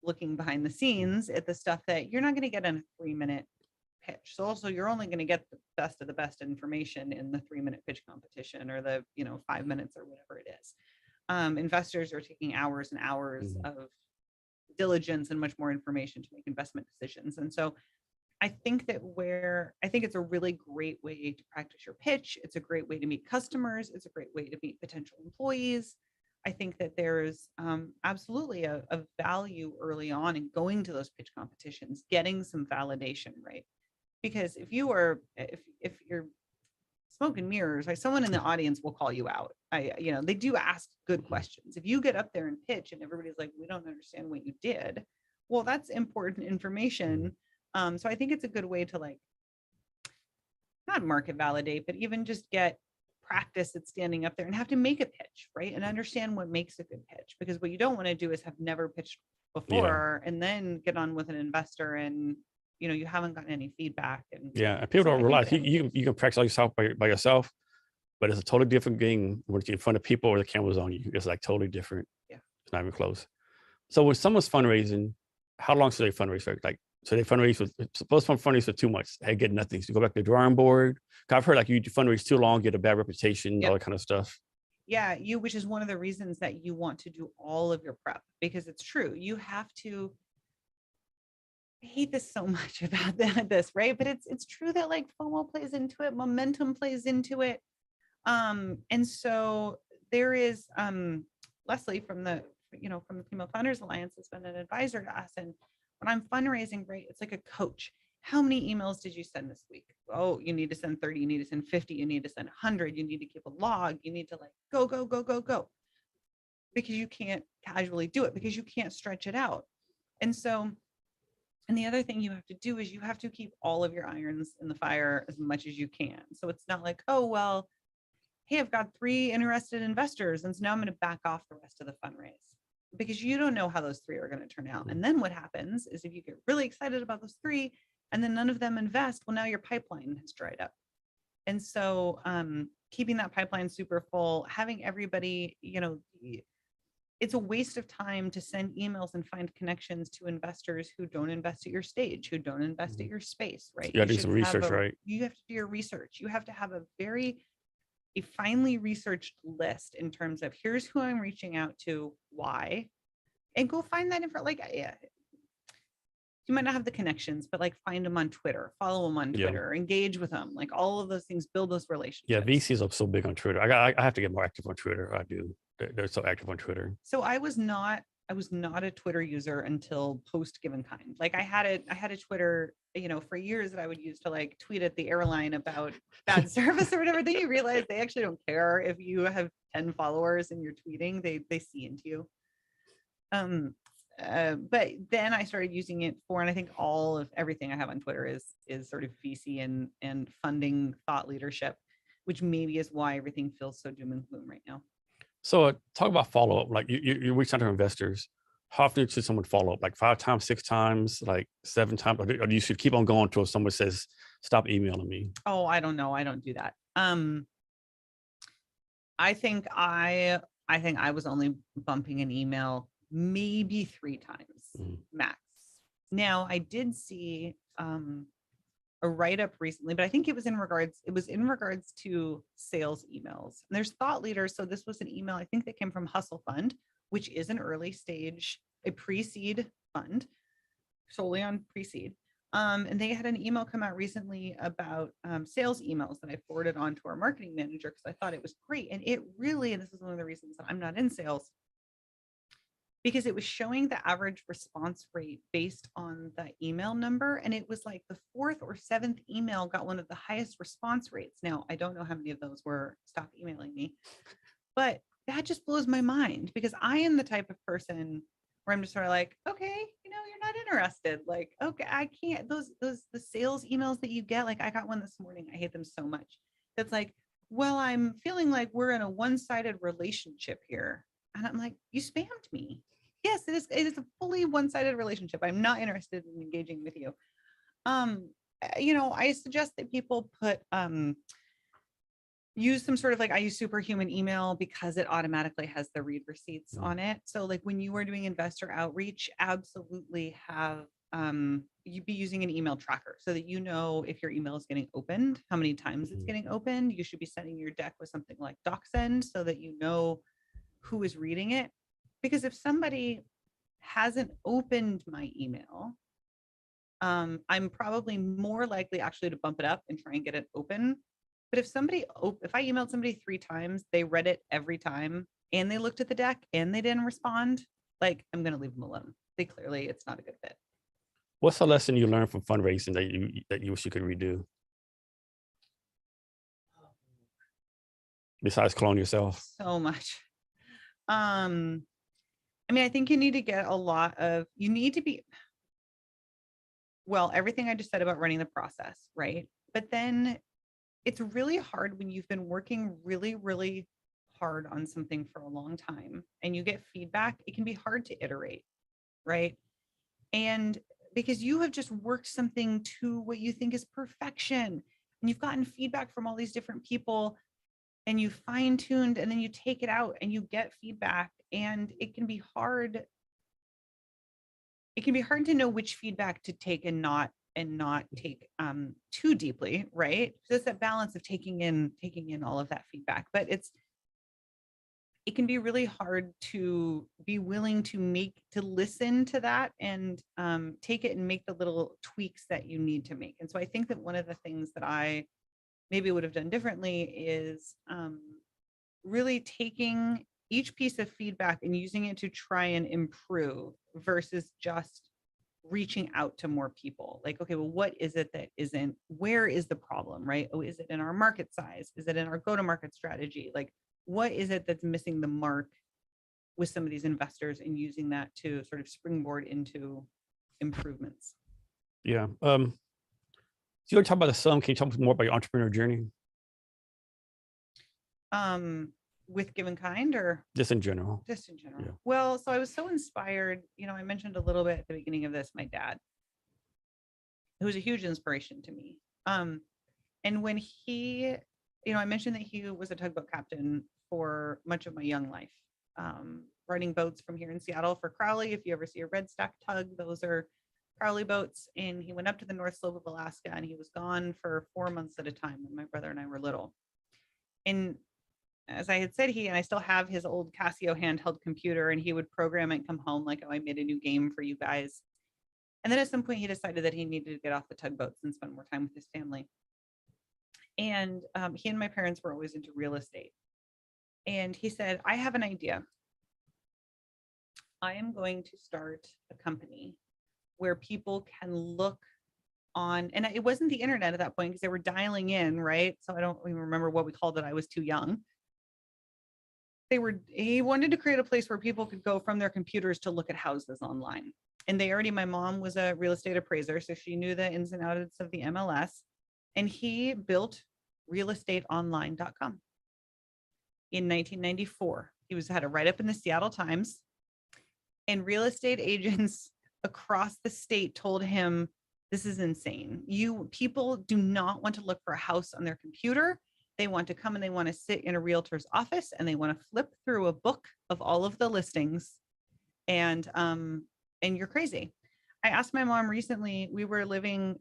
looking behind the scenes at the stuff that you're not going to get in a 3-minute pitch. So also, you're only going to get the best of the best information in the 3-minute pitch competition, or the 5 minutes, or whatever it is. Investors are taking hours and hours of diligence and much more information to make investment decisions. And so I think it's a really great way to practice your pitch. It's a great way to meet customers. It's a great way to meet potential employees. I think that there's absolutely a value early on in going to those pitch competitions, getting some validation, right? Because if you're smoke and mirrors, like, someone in the audience will call you out. They do ask good questions. If you get up there and pitch and everybody's like, we don't understand what you did, well, that's important information. So I think it's a good way to, like, not market validate, but even just get practice at standing up there and have to make a pitch, right? And understand what makes a good pitch, because what you don't want to do is have never pitched before and then get on with an investor and you haven't gotten any feedback. And people don't realize you can practice all yourself by yourself, but it's a totally different game when you're in front of people or the camera's on you. It's like totally different. Yeah, it's not even close. So when someone's fundraising, how long should they fundraise for? Like, so they supposed to fundraise for 2 months, they get nothing. So you go back to the drawing board. I've heard like you fundraise too long, get a bad reputation, all that kind of stuff. Yeah, which is one of the reasons that you want to do all of your prep, because it's true. You have to. I hate this so much about this, right? But it's true that, like, FOMO plays into it, momentum plays into it. And so there is Leslie from the Female Founders Alliance has been an advisor to us. And when I'm fundraising, right, it's like a coach. How many emails did you send this week? Oh, you need to send 30, you need to send 50, you need to send 100, you need to keep a log, you need to, like, go, because you can't casually do it, because you can't stretch it out. And so, and the other thing you have to do is you have to keep all of your irons in the fire as much as you can. So it's not like, oh, well, hey, I've got 3 interested investors, and so now I'm going to back off the rest of the fundraise, because you don't know how those 3 are going to turn out. And then what happens is, if you get really excited about those 3 and then none of them invest, well, now your pipeline has dried up. And so keeping that pipeline super full, having everybody, it's a waste of time to send emails and find connections to investors who don't invest at your stage, who don't invest at your space, right? You gotta do should some have research, right? You have to do your research. You have to have a finely researched list in terms of here's who I'm reaching out to, why, and go find that info. Like, yeah, you might not have the connections, but like find them on Twitter, follow them on Yeah. Twitter, engage with them, like all of those things, build those relationships. Yeah, VCs are so big on Twitter. I have to get more active on Twitter. I do. They're so active on Twitter. So I was not a Twitter user until post Give InKind. Like I had a Twitter, for years that I would use to like tweet at the airline about bad service or whatever. Then you realize they actually don't care if you have 10 followers and you're tweeting, they see into you. But then I started using it for, and I think all of everything I have on Twitter is sort of VC and funding thought leadership, which maybe is why everything feels so doom and gloom right now. So talk about follow-up. Like you reach out to investors. How often should someone follow up? Like 5 times, 6 times, like 7 times? Or you should keep on going until someone says, stop emailing me? Oh, I don't know. I don't do that. I think I was only bumping an email maybe 3 times max. Now I did see a write-up recently, but I think it was in regards to sales emails. And there's thought leaders. So this was an email, I think, that came from Hustle Fund, which is an early stage, a pre-seed fund, solely on pre-seed. And they had an email come out recently about sales emails that I forwarded on to our marketing manager because I thought it was great. And it really, and this is one of the reasons that I'm not in sales, because it was showing the average response rate based on the email number. And it was like the 4th or 7th email got one of the highest response rates. Now, I don't know how many of those were stop emailing me, but that just blows my mind because I am the type of person where I'm just sort of like, okay, you're not interested. Like, okay, I can't, the sales emails that you get, like I got one this morning. I hate them so much. That's like, well, I'm feeling like we're in a one-sided relationship here. And I'm like, you spammed me. Yes, it is a fully one-sided relationship. I'm not interested in engaging with you. I suggest that people use some sort of like, I use Superhuman email because it automatically has the read receipts on it. So like when you are doing investor outreach, absolutely have you'd be using an email tracker so that if your email is getting opened, how many times it's getting opened. You should be sending your deck with something like DocSend so that you know who is reading it. Because if somebody hasn't opened my email, I'm probably more likely actually to bump it up and try and get it open. But if I emailed somebody 3 times, they read it every time and they looked at the deck and they didn't respond, like I'm going to leave them alone. It's not a good fit. What's the lesson you learned from fundraising that you wish you could redo? Besides clone yourself? So much. I think you need to get everything I just said about running the process, right? But then it's really hard when you've been working really, really hard on something for a long time and you get feedback, it can be hard to iterate, right? And because you have just worked something to what you think is perfection and you've gotten feedback from all these different people and you fine-tuned and then you take it out and you get feedback and it can be hard to know which feedback to take and not take too deeply, right? So it's that balance of taking in all of that feedback, but it can be really hard to be willing to listen to that and take it and make the little tweaks that you need to make. And so I think that one of the things that I maybe would have done differently is really taking each piece of feedback and using it to try and improve versus just reaching out to more people. Like, okay, well, what is it that isn't, where is the problem, right? Oh, is it in our market size? Is it in our go-to-market strategy? Like, what is it that's missing the mark with some of these investors and using that to sort of springboard into improvements? Yeah. So you want to talk about the sum? Can you talk more about your entrepreneur journey? With Give InKind or just in general? Just in general. Yeah. Well, so I was so inspired. I mentioned a little bit at the beginning of this, my dad, who was a huge inspiration to me. And when he, I mentioned that he was a tugboat captain for much of my young life. running boats from here in Seattle for Crowley. If you ever see a red stack tug, those are Crowley boats. And he went up to the North Slope of Alaska and he was gone for 4 months at a time when my brother and I were little. And as I had said, and I still have his old Casio handheld computer, and he would program it and come home like, oh, I made a new game for you guys. And then at some point he decided that he needed to get off the tugboats and spend more time with his family. And he and my parents were always into real estate. And he said, I have an idea. I am going to start a company where people can look on, and it wasn't the internet at that point because they were dialing in, right? So I don't even remember what we called it. I was too young. He wanted to create a place where people could go from their computers to look at houses online. And my mom was a real estate appraiser, so she knew the ins and outs of the MLS. And he built realestateonline.com in 1994. He had a write-up in the Seattle Times, and real estate agents across the state told him, this is insane. People do not want to look for a house on their computer. They want to come and they want to sit in a realtor's office and they want to flip through a book of all of the listings. And you're crazy. I asked my mom recently, we were living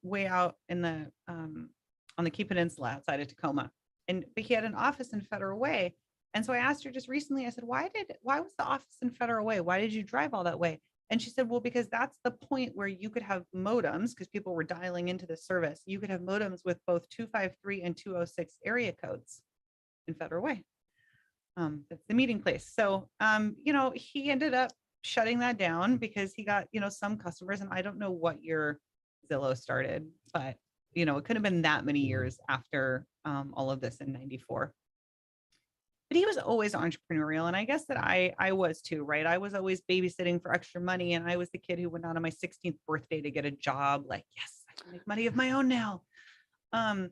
way out in the on the Key Peninsula outside of Tacoma, but he had an office in Federal Way. And so I asked her just recently, I said, why was the office in Federal Way? Why did you drive all that way? And she said, well, because that's the point where you could have modems, because people were dialing into the service. You could have modems with both 253 and 206 area codes in Federal Way. That's the meeting place. So, he ended up shutting that down because he got, some customers, and I don't know what year Zillow started, but, it could have been that many years after all of this in 94. But he was always entrepreneurial. And I guess that I was too, right? I was always babysitting for extra money. And I was the kid who went out on my 16th birthday to get a job. Like, yes, I can make money of my own now. But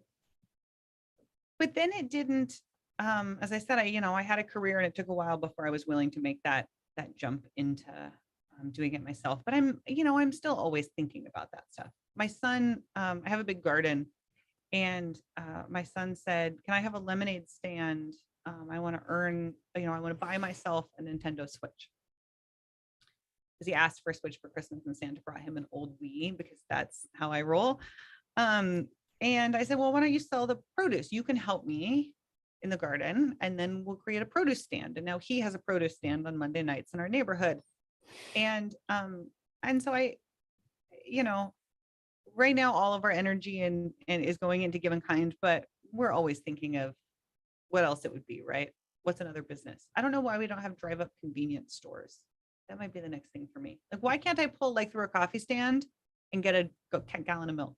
then it didn't, as I said, I had a career and it took a while before I was willing to make that jump into doing it myself. But I'm still always thinking about that stuff. My son, I have a big garden, and my son said, can I have a lemonade stand? I want to I want to buy myself a Nintendo Switch. Because he asked for a Switch for Christmas and Santa brought him an old Wii because that's how I roll. And I said, well, why don't you sell the produce? You can help me in the garden and then we'll create a produce stand. And now he has a produce stand on Monday nights in our neighborhood. And so right now all of our energy and is going into Give InKind, but we're always thinking of what else it would be, right? What's another business? I don't know why we don't have drive-up convenience stores. That might be the next thing for me. Like, why can't I pull through a coffee stand and get a gallon of milk?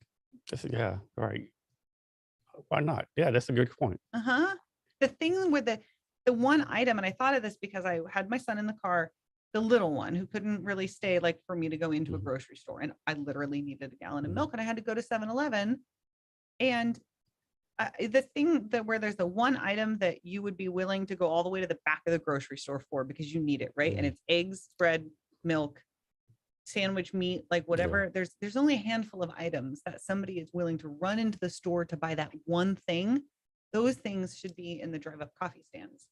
Yeah, right. Why not? Yeah, that's a good point. The thing with the one item, and I thought of this because I had my son in the car, the little one who couldn't really stay for me to go into a grocery store, and I literally needed a gallon of milk, and I had to go to 7-Eleven. And the thing where there's the one item that you would be willing to go all the way to the back of the grocery store for because you need it, right? And it's eggs, bread, milk, sandwich meat, whatever. Yeah. There's only a handful of items that somebody is willing to run into the store to buy that one thing. Those things should be in the drive-up coffee stands.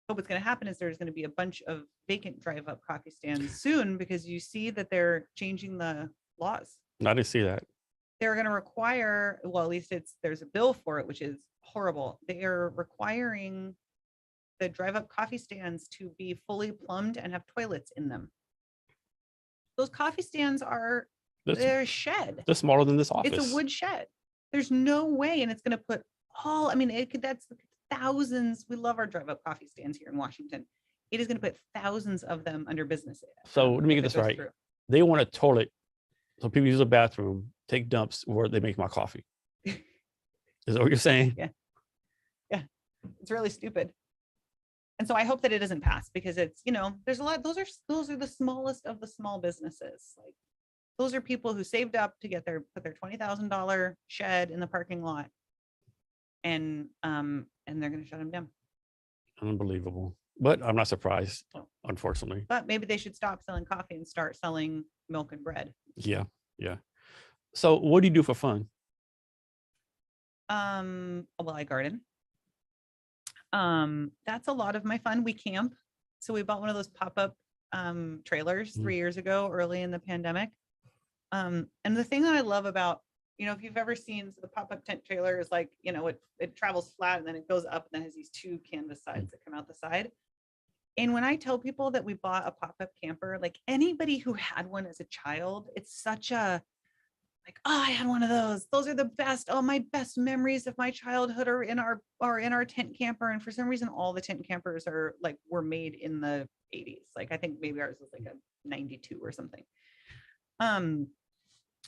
But what's going to happen is there's going to be a bunch of vacant drive-up coffee stands soon because you see that they're changing the laws. I didn't see that. They're going to require, well, at least there's a bill for it, which is horrible. They are requiring the drive-up coffee stands to be fully plumbed and have toilets in them. Those coffee stands they're a shed. They're smaller than this office. It's a wood shed. There's no way, and it's going to put that's thousands. We love our drive-up coffee stands here in Washington. It is going to put thousands of them under business. So let me get this right. Through. They want a toilet so people use the bathroom, take dumps where they make my coffee. Is that what you're saying? Yeah. It's really stupid. And so I hope that it doesn't pass because it's, there's a lot, those are the smallest of the small businesses. Those are people who saved up to put their $20,000 shed in the parking lot. And they're going to shut them down. Unbelievable. But I'm not surprised, unfortunately. But maybe they should stop selling coffee and start selling milk and bread. Yeah. So what do you do for fun? Well, I garden. That's a lot of my fun. We camp. So we bought one of those pop-up trailers 3 years ago, early in the pandemic. And the thing that I love about, if you've ever seen, so the pop-up tent trailer is like, it travels flat and then it goes up and then has these two canvas sides that come out the side. And when I tell people that we bought a pop-up camper, like anybody who had one as a child, it's such a like, oh, I had one of those. Those are the best. Oh, my best memories of my childhood are in our tent camper. And for some reason, all the tent campers were made in the 80s. Like I think maybe ours was like a 92 or something. And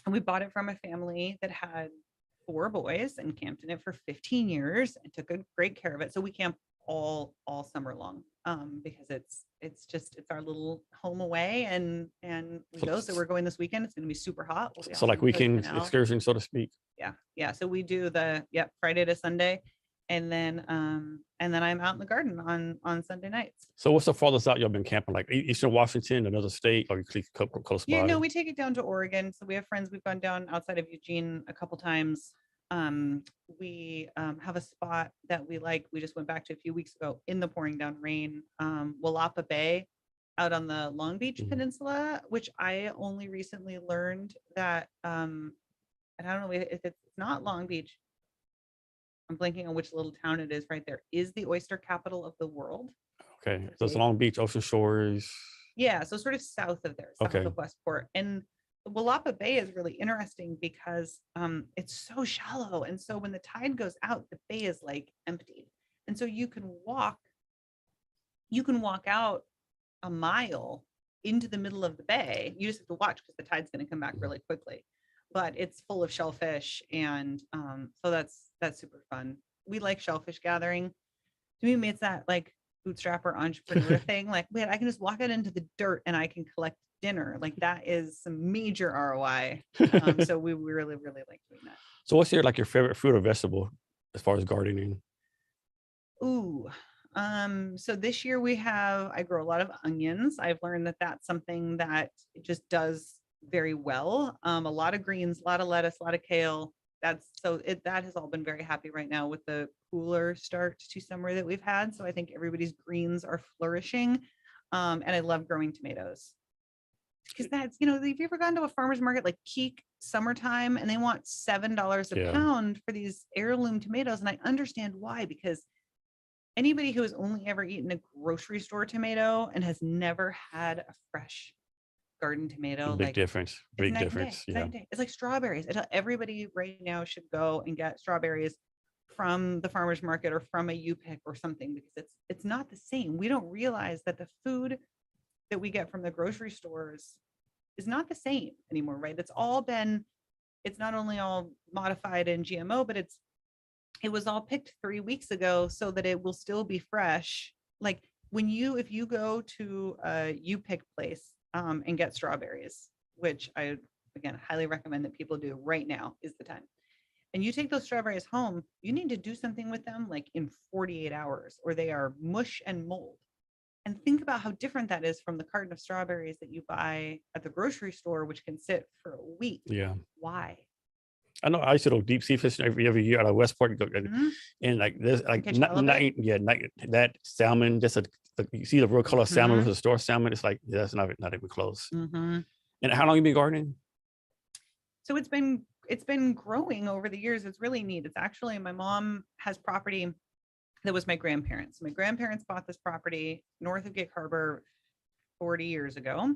we bought it from a family that had 4 boys and camped in it for 15 years and took great care of it. So we camp all summer long because it's our little home away and we go. So we're going this weekend. It's going to be super hot. We'll be So like weekend excursion, so to speak. Yeah. So we do Friday to Sunday, and then I'm out in the garden on Sunday nights. So what's the farthest out y'all been camping? Like Eastern Washington, another state, or you close by? Yeah, no, we take it down to Oregon. So we have friends. We've gone down outside of Eugene a couple times. We have a spot that we like. We just went back to a few weeks ago in the pouring down rain. Willapa Bay out on the Long Beach Peninsula, which I only recently learned that, and I don't know if it's not Long Beach. I'm blanking on which little town it is right there. Is the oyster capital of the world. Okay. So it's Long Beach, Ocean Shores. Yeah. So sort of south of there, south of Westport. And Willapa Bay is really interesting because it's so shallow. And so when the tide goes out, the bay is like empty. And so you can walk out a mile into the middle of the bay. You just have to watch because the tide's going to come back really quickly. But it's full of shellfish. And so that's super fun. We like shellfish gathering. To me, it's that like bootstrapper entrepreneur thing. Like, wait, I can just walk out into the dirt and I can collect dinner. Like that is some major ROI. So we really, really like doing that. So what's your favorite fruit or vegetable as far as gardening? Ooh, so this year I grow a lot of onions. I've learned that that's something that it just does very well. A lot of greens, a lot of lettuce, a lot of kale. That has all been very happy right now with the cooler start to summer that we've had. So I think everybody's greens are flourishing. And I love growing tomatoes. Because that's, have you ever gone to a farmer's market like peak summertime and they want $7 a pound for these heirloom tomatoes? And I understand why, because anybody who has only ever eaten a grocery store tomato and has never had a fresh garden tomato, big difference. Yeah. It's like strawberries. Everybody right now should go and get strawberries from the farmer's market or from a U-Pick or something, because it's not the same. We don't realize that the food that we get from the grocery stores is not the same anymore, right? It's not only all modified and GMO, but it was all picked 3 weeks ago so that it will still be fresh. Like if you go to a U-Pick place and get strawberries, which I, again, highly recommend that people do right now is the time. And you take those strawberries home, you need to do something with them like in 48 hours or they are mush and mold. And think about how different that is from the carton of strawberries that you buy at the grocery store, which can sit for a week. Yeah. Why? I know I used to go deep sea fishing every year out of Westport, and like this, like that salmon, you see the real color salmon with the store salmon. It's like that's not even close. And how long you been gardening? So it's been growing over the years. It's really neat. It's actually, my mom has property that was my grandparents. My grandparents bought this property north of Gig Harbor 40 years ago.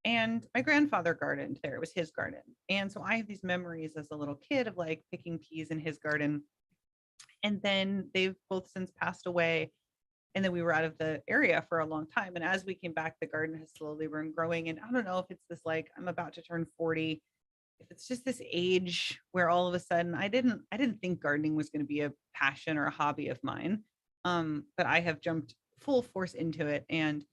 And my grandfather gardened there. It was his garden. And so I have these memories as a little kid of like picking peas in his garden. And then they've both since passed away. And then we were out of the area for a long time. And as we came back, the garden has slowly been growing. And I don't know if it's this, like, I'm about to turn 40. If it's just this age where all of a sudden I didn't think gardening was going to be a passion or a hobby of mine. But I have jumped full force into it. And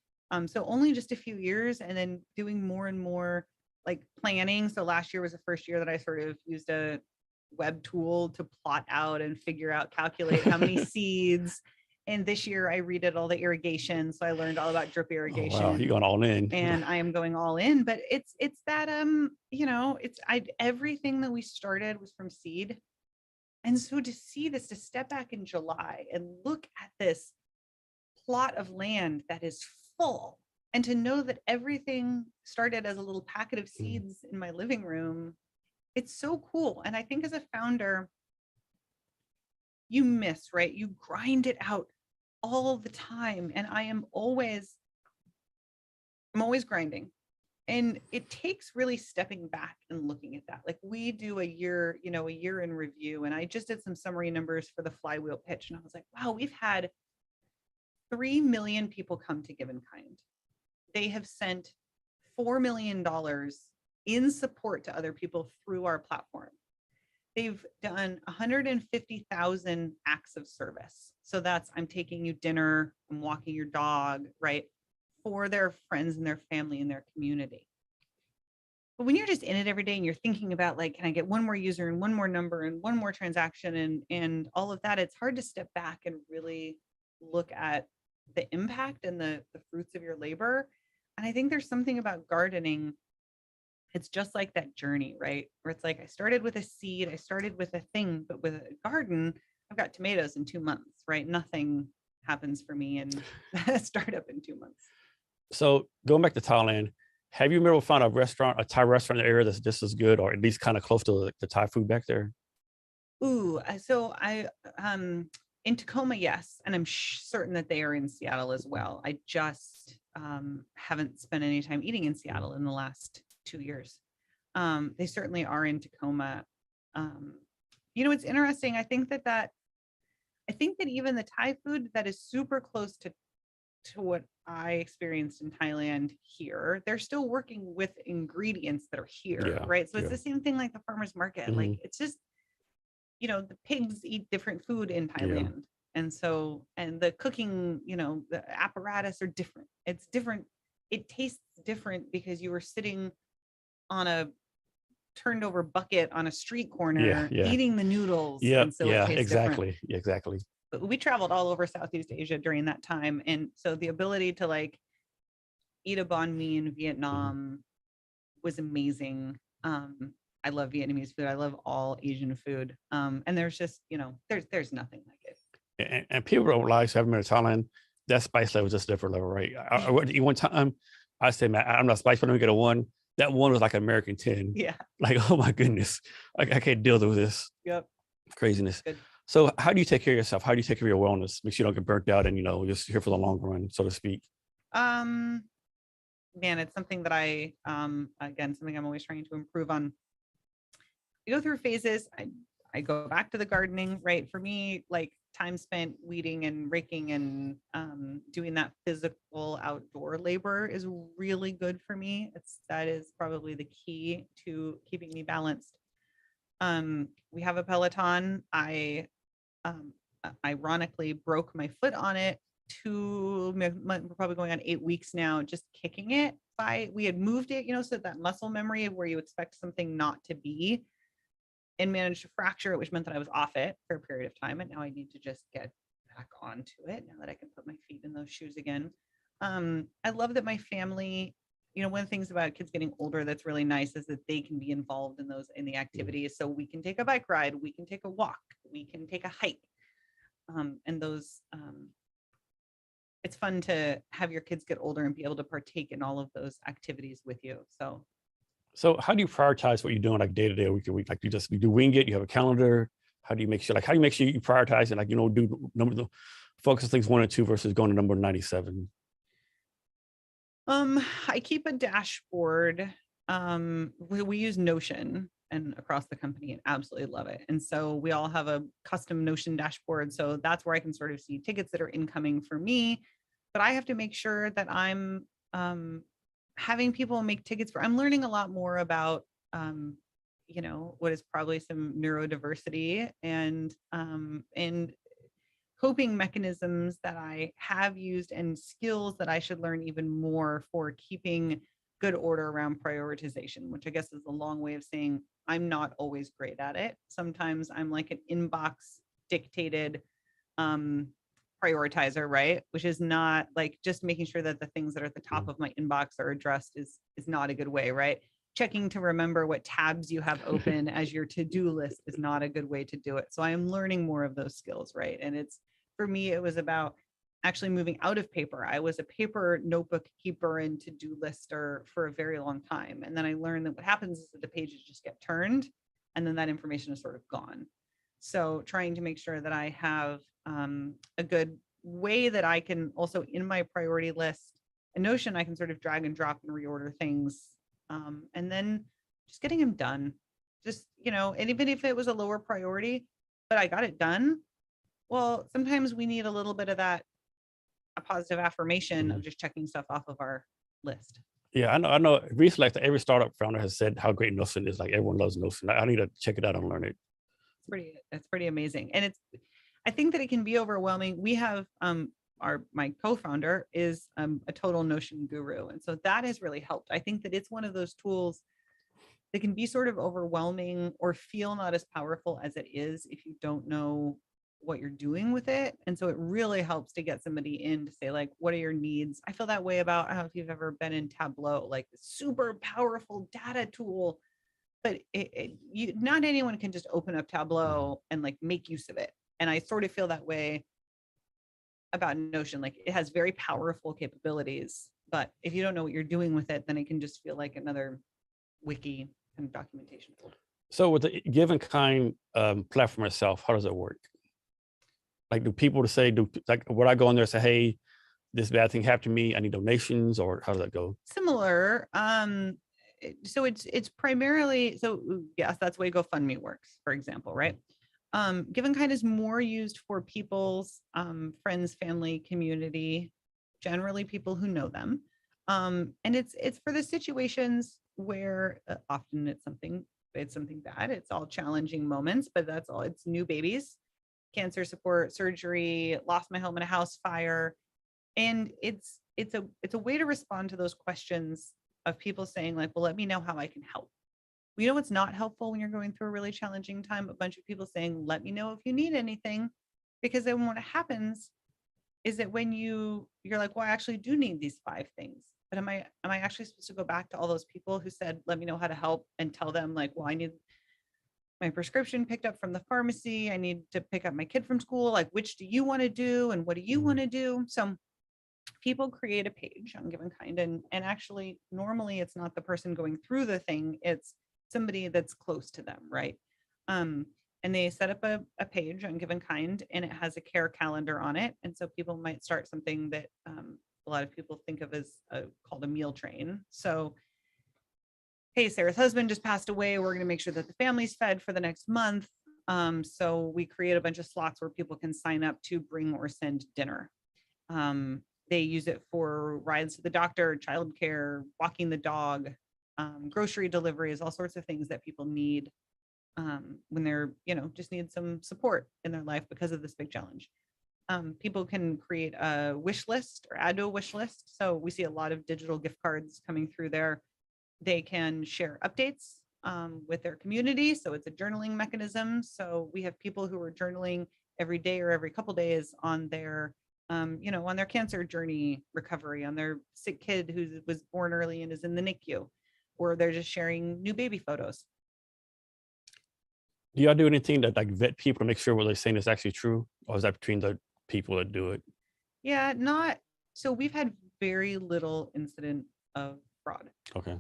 so only just a few years, and then doing more and more like planning. So last year was the first year that I sort of used a web tool to plot out and calculate how many seeds. And this year I redid all the irrigation. So I learned all about drip irrigation. Oh, wow, you're going all in. And I am going all in, but it's that, everything that we started was from seed. And so to see this, to step back in July and look at this plot of land that is full, and to know that everything started as a little packet of seeds in my living room, it's so cool. And I think as a founder, you miss, right? You grind it out all the time. And I'm always grinding. And it takes really stepping back and looking at that. Like we do a year in review. And I just did some summary numbers for the flywheel pitch. And I was like, wow, we've had 3 million people come to Give InKind. They have sent $4 million in support to other people through our platform. They've done 150,000 acts of service. So that's, I'm taking you dinner, I'm walking your dog, right? For their friends and their family and their community. But when you're just in it every day and you're thinking about like, can I get one more user and one more number and one more transaction and all of that, it's hard to step back and really look at the impact and the fruits of your labor. And I think there's something about gardening. It's just like that journey, right? Where it's like, I started with a seed, I started with a thing, but with a garden, I've got tomatoes in 2 months, right? Nothing happens for me in a startup in 2 months. So going back to Thailand, have you ever found a Thai restaurant in the area that's just as good, or at least kind of close to the Thai food back there? Ooh, so I, in Tacoma, yes. And I'm certain that they are in Seattle as well. I just haven't spent any time eating in Seattle in the last 2 years. They certainly are in Tacoma. It's interesting. I think that even the Thai food that is super close to what I experienced in Thailand here, they're still working with ingredients that are here, right? So it's the same thing like the farmer's market. Like it's just, the pigs eat different food in Thailand. And so, and the cooking, the apparatus are different. It's different. It tastes different because you were sitting on a turned over bucket on a street corner eating the noodles. And so it tastes exactly. different. Yeah, exactly. But we traveled all over Southeast Asia during that time. And so the ability to like eat a banh mi in Vietnam was amazing. I love Vietnamese food. I love all Asian food. And there's just, there's nothing like it. And people don't realize, having been to Thailand, that spice level is just a different level, right? One time, I said, man, I'm not spice, but let me get a 1. That 1 was like an American 10. Yeah. Like, oh my goodness, I can't deal with this. Yep. Craziness. Good. So how do you take care of yourself? How do you take care of your wellness? Make sure you don't get burnt out and, just here for the long run, so to speak. Man, it's something that again, something I'm always trying to improve on. You go through phases. I go back to the gardening, right? For me, like time spent weeding and raking and doing that physical outdoor labor is really good for me. That is probably the key to keeping me balanced. We have a Peloton. I ironically broke my foot on it we're probably going on 8 weeks now, just kicking it. We had moved it, so that muscle memory of where you expect something not to be, and managed to fracture it, which meant that I was off it for a period of time. And now I need to just get back onto it now that I can put my feet in those shoes again. I love that my family, one of the things about kids getting older that's really nice is that they can be involved in the activities. So we can take a bike ride, we can take a walk, we can take a hike. And those, it's fun to have your kids get older and be able to partake in all of those activities with you. So how do you prioritize what you're doing, like day to day, week to week? Like you do wing it, you have a calendar. How do you make sure you prioritize and do focus things 1 and 2 versus going to number 97? I keep a dashboard. We use Notion and across the company and absolutely love it. And so we all have a custom Notion dashboard. So that's where I can sort of see tickets that are incoming for me, but I have to make sure that I'm, having people make tickets I'm learning a lot more about, what is probably some neurodiversity and coping mechanisms that I have used and skills that I should learn even more for keeping good order around prioritization, which I guess is a long way of saying I'm not always great at it. Sometimes I'm like an inbox dictated prioritizer, right? Which is not like just making sure that the things that are at the top of my inbox are addressed is not a good way, right? checking to remember what tabs you have open as your to-do list is not a good way to do it. So I am learning more of those skills, right? And it's, for me, it was about actually moving out of paper. I was a paper notebook keeper and to-do lister for a very long time. And then I learned that what happens is that the pages just get turned and then that information is sort of gone. So trying to make sure that I have a good way that I can also, in my priority list, a Notion, I can sort of drag and drop and reorder things. And then just getting them done. Just, and even if it was a lower priority, but I got it done. Well, sometimes we need a little bit of that, a positive affirmation of just checking stuff off of our list. Yeah, I know. Recently, like every startup founder has said how great Notion is. Like everyone loves Notion. I need to check it out and learn it. It's pretty amazing. And I think that it can be overwhelming. We have my co-founder is a total Notion guru. And so that has really helped. I think that it's one of those tools that can be sort of overwhelming or feel not as powerful as it is if you don't know what you're doing with it. And so it really helps to get somebody in to say, like, what are your needs? I feel that way about, I don't know if you've ever been in Tableau, like super powerful data tool, but not anyone can just open up Tableau and like make use of it. And I sort of feel that way about Notion. Like it has very powerful capabilities, but if you don't know what you're doing with it, then it can just feel like another wiki and documentation tool. So with the Give InKind platform itself, how does it work? Like, do people would I go in there and say, hey, this bad thing happened to me, I need donations, or how does that go? Similar. So it's primarily, so yes, that's the way GoFundMe works, for example, right? Give InKind is more used for people's friends, family, community, generally people who know them. And it's for the situations where often it's something bad. It's all challenging moments, but that's all. It's new babies, cancer support, surgery, lost my home in a house fire. And it's a way to respond to those questions of people saying like, well, let me know how I can help. You know, what's not helpful when you're going through a really challenging time, a bunch of people saying, let me know if you need anything, because then what happens is that when you're like, well, I actually do need these 5 things, but am I actually supposed to go back to all those people who said, let me know how to help, and tell them like, well, I need my prescription picked up from the pharmacy, I need to pick up my kid from school, like, which do you want to do and what do you want to do? So people create a page on Give InKind, and actually normally it's not the person going through the thing, it's somebody that's close to them, right? And they set up a page on Give InKind, and it has a care calendar on it. And so people might start something that a lot of people think of as called a meal train. So, hey, Sarah's husband just passed away, we're going to make sure that the family's fed for the next month. So we create a bunch of slots where people can sign up to bring or send dinner. They use it for rides to the doctor, childcare, walking the dog, grocery deliveries, all sorts of things that people need when they're, just need some support in their life because of this big challenge. People can create a wish list or add to a wish list. So we see a lot of digital gift cards coming through there. They can share updates with their community. So it's a journaling mechanism. So we have people who are journaling every day or every couple days on their on their cancer journey recovery, on their sick kid who was born early and is in the NICU, or they're just sharing new baby photos. Do y'all do anything that like vet people to make sure what they're saying is actually true, or is that between the people that do it? Yeah, so we've had very little incident of fraud. Okay.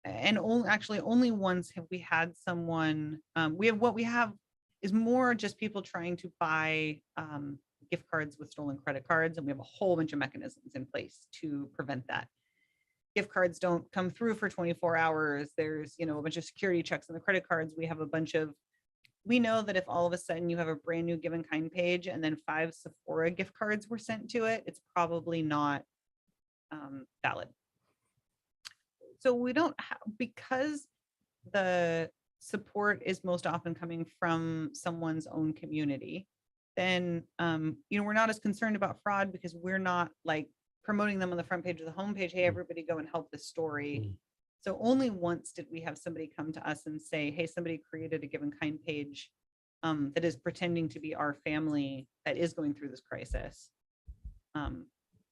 And only once have we had someone, what we have is more just people trying to buy gift cards with stolen credit cards. And we have a whole bunch of mechanisms in place to prevent that. Gift cards don't come through for 24 hours. There's, a bunch of security checks on the credit cards. We know that if all of a sudden you have a brand new Give InKind page and then 5 Sephora gift cards were sent to it, it's probably not valid. So we don't have, because the support is most often coming from someone's own community, then, we're not as concerned about fraud because we're not like promoting them on the front page of the homepage. Hey, everybody go and help this story. So only once did we have somebody come to us and say, hey, somebody created a Give InKind page that is pretending to be our family that is going through this crisis.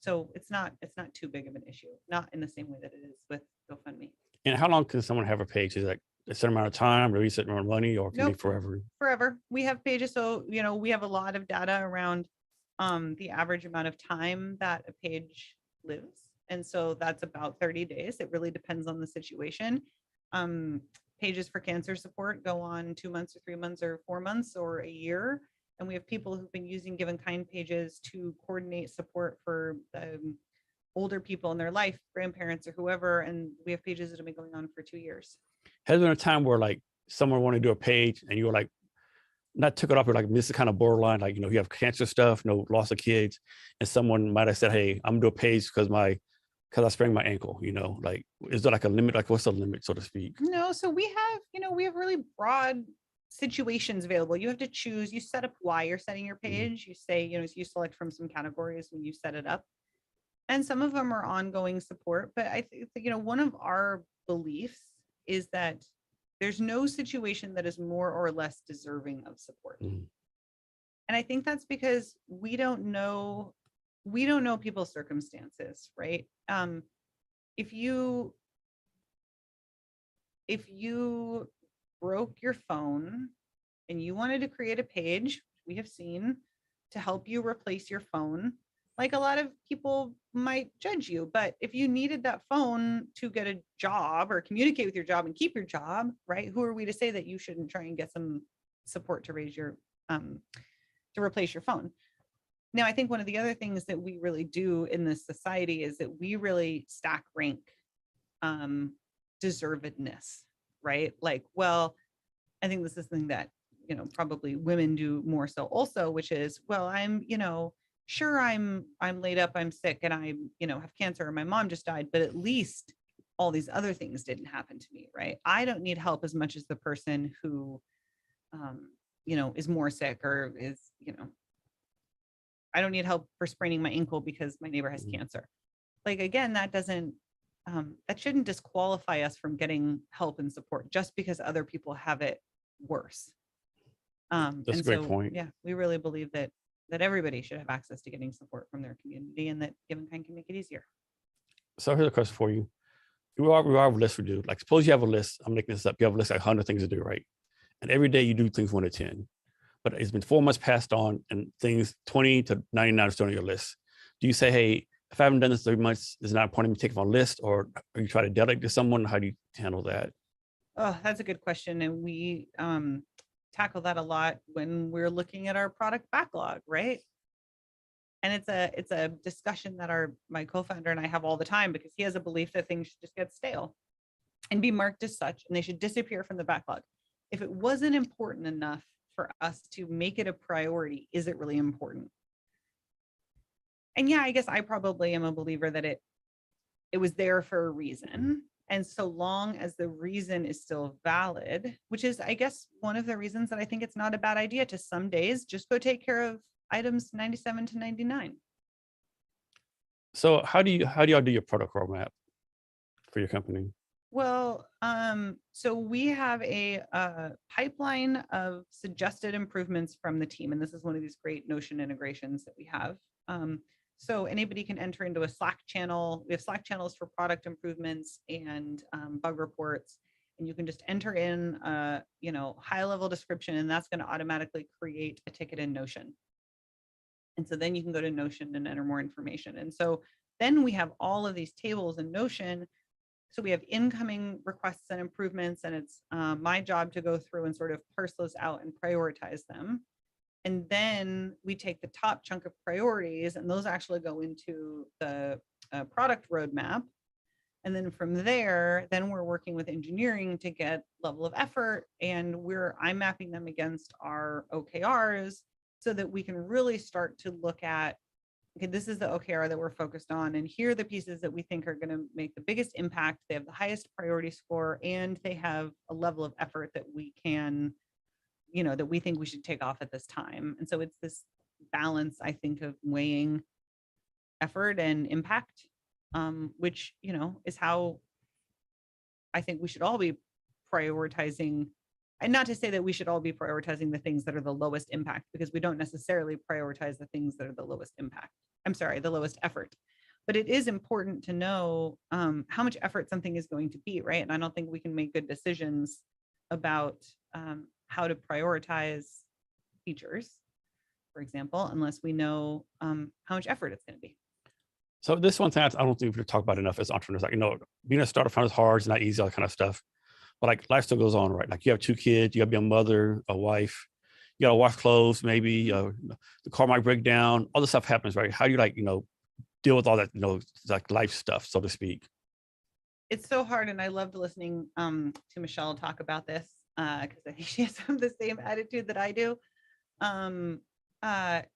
So it's not too big of an issue, not in the same way that it is with GoFundMe. And how long can someone have a page? Is it like a certain amount of time, or a certain amount of money, or can it be Nope. forever? Forever. We have pages. So, we have a lot of data around the average amount of time that a page lives. And so that's about 30 days. It really depends on the situation. Pages for cancer support go on 2 months or 3 months or 4 months or a year. And we have people who've been using Give InKind pages to coordinate support for older people in their life, grandparents or whoever. And we have pages that have been going on for 2 years. Has there been a time where like someone wanted to do a page and you were like, not took it off, but like this is kind of borderline, like, you have cancer stuff, loss of kids, and someone might have said, hey, I'm gonna do a page because I sprained my ankle, like, is there like a limit? Like, what's the limit, so to speak? No, so we have really broad situations available. You have to choose, you set up why you're setting your page. You say, you select from some categories when you set it up. And some of them are ongoing support. But I think, one of our beliefs is that there's no situation that is more or less deserving of support. And I think that's because we don't know people's circumstances, right? If you broke your phone and you wanted to create a page, we have seen, to help you replace your phone, like, a lot of people might judge you, but if you needed that phone to get a job or communicate with your job and keep your job, right? Who are we to say that you shouldn't try and get some support to raise your, to replace your phone? Now, I think one of the other things that we really do in this society is that we really stack rank deservedness, right? Like, well, I think this is something that, probably women do more so also, which is, well, I'm, sure, I'm laid up, I'm sick, and I, have cancer, and my mom just died, but at least all these other things didn't happen to me, right? I don't need help as much as the person who, is more sick, or is, I don't need help for spraining my ankle because my neighbor has cancer. Like, again, that shouldn't disqualify us from getting help and support just because other people have it worse. That's a great point. Yeah, we really believe that everybody should have access to getting support from their community, and that Give InKind can make it easier. So here's a question for you. We have a list we do. Like, suppose you have a list, I'm making this up, you have a list like 100 things to do, right? And every day you do things 1 to 10. But it's been 4 months passed on and things 20 to 99 are still on your list. Do you say, hey, if I haven't done this 3 months, is it not a point in me taking off a list, or are you trying to delegate to someone? How do you handle that? Oh, that's a good question. And we tackle that a lot when we're looking at our product backlog, right? And it's a discussion that my co-founder and I have all the time, because he has a belief that things should just get stale and be marked as such, and they should disappear from the backlog. If it wasn't important enough for us to make it a priority, is it really important? And yeah, I guess I probably am a believer that it was there for a reason. And so long as the reason is still valid, which is, I guess, one of the reasons that I think it's not a bad idea to some days just go take care of items 97 to 99. So how do y'all do your product roadmap for your company? Well, so we have a pipeline of suggested improvements from the team. And this is one of these great Notion integrations that we have. So anybody can enter into a Slack channel. We have Slack channels for product improvements and bug reports. And you can just enter in a high level description, and that's going to automatically create a ticket in Notion. And so then you can go to Notion and enter more information. And so then we have all of these tables in Notion. So we have incoming requests and improvements, and it's my job to go through and sort of parse those out and prioritize them. And then we take the top chunk of priorities, and those actually go into the product roadmap. And then from there, then we're working with engineering to get level of effort, and I'm mapping them against our OKRs so that we can really start to look at, okay, this is the OKR that we're focused on, and here are the pieces that we think are going to make the biggest impact. They have the highest priority score, and they have a level of effort that we can, that we think we should take off at this time. And so it's this balance, I think, of weighing effort and impact, which, is how I think we should all be prioritizing. And not to say that we should all be prioritizing the things that are the lowest impact, because we don't necessarily prioritize the things that are the lowest impact. I'm sorry, the lowest effort. but it is important to know how much effort something is going to be, right? And I don't think we can make good decisions about how to prioritize features, for example, unless we know how much effort it's going to be. So this one thing I don't think we talk about enough as entrepreneurs. Like, being a startup founder is hard, it's not easy, all that kind of stuff. But like life still goes on, right? Like you have 2 kids, you gotta be a mother, a wife, you gotta wash clothes, maybe the car might break down, all this stuff happens, right? How do you deal with all that, like life stuff, so to speak? It's so hard. And I loved listening to Michelle talk about this because I think she has some of the same attitude that I do.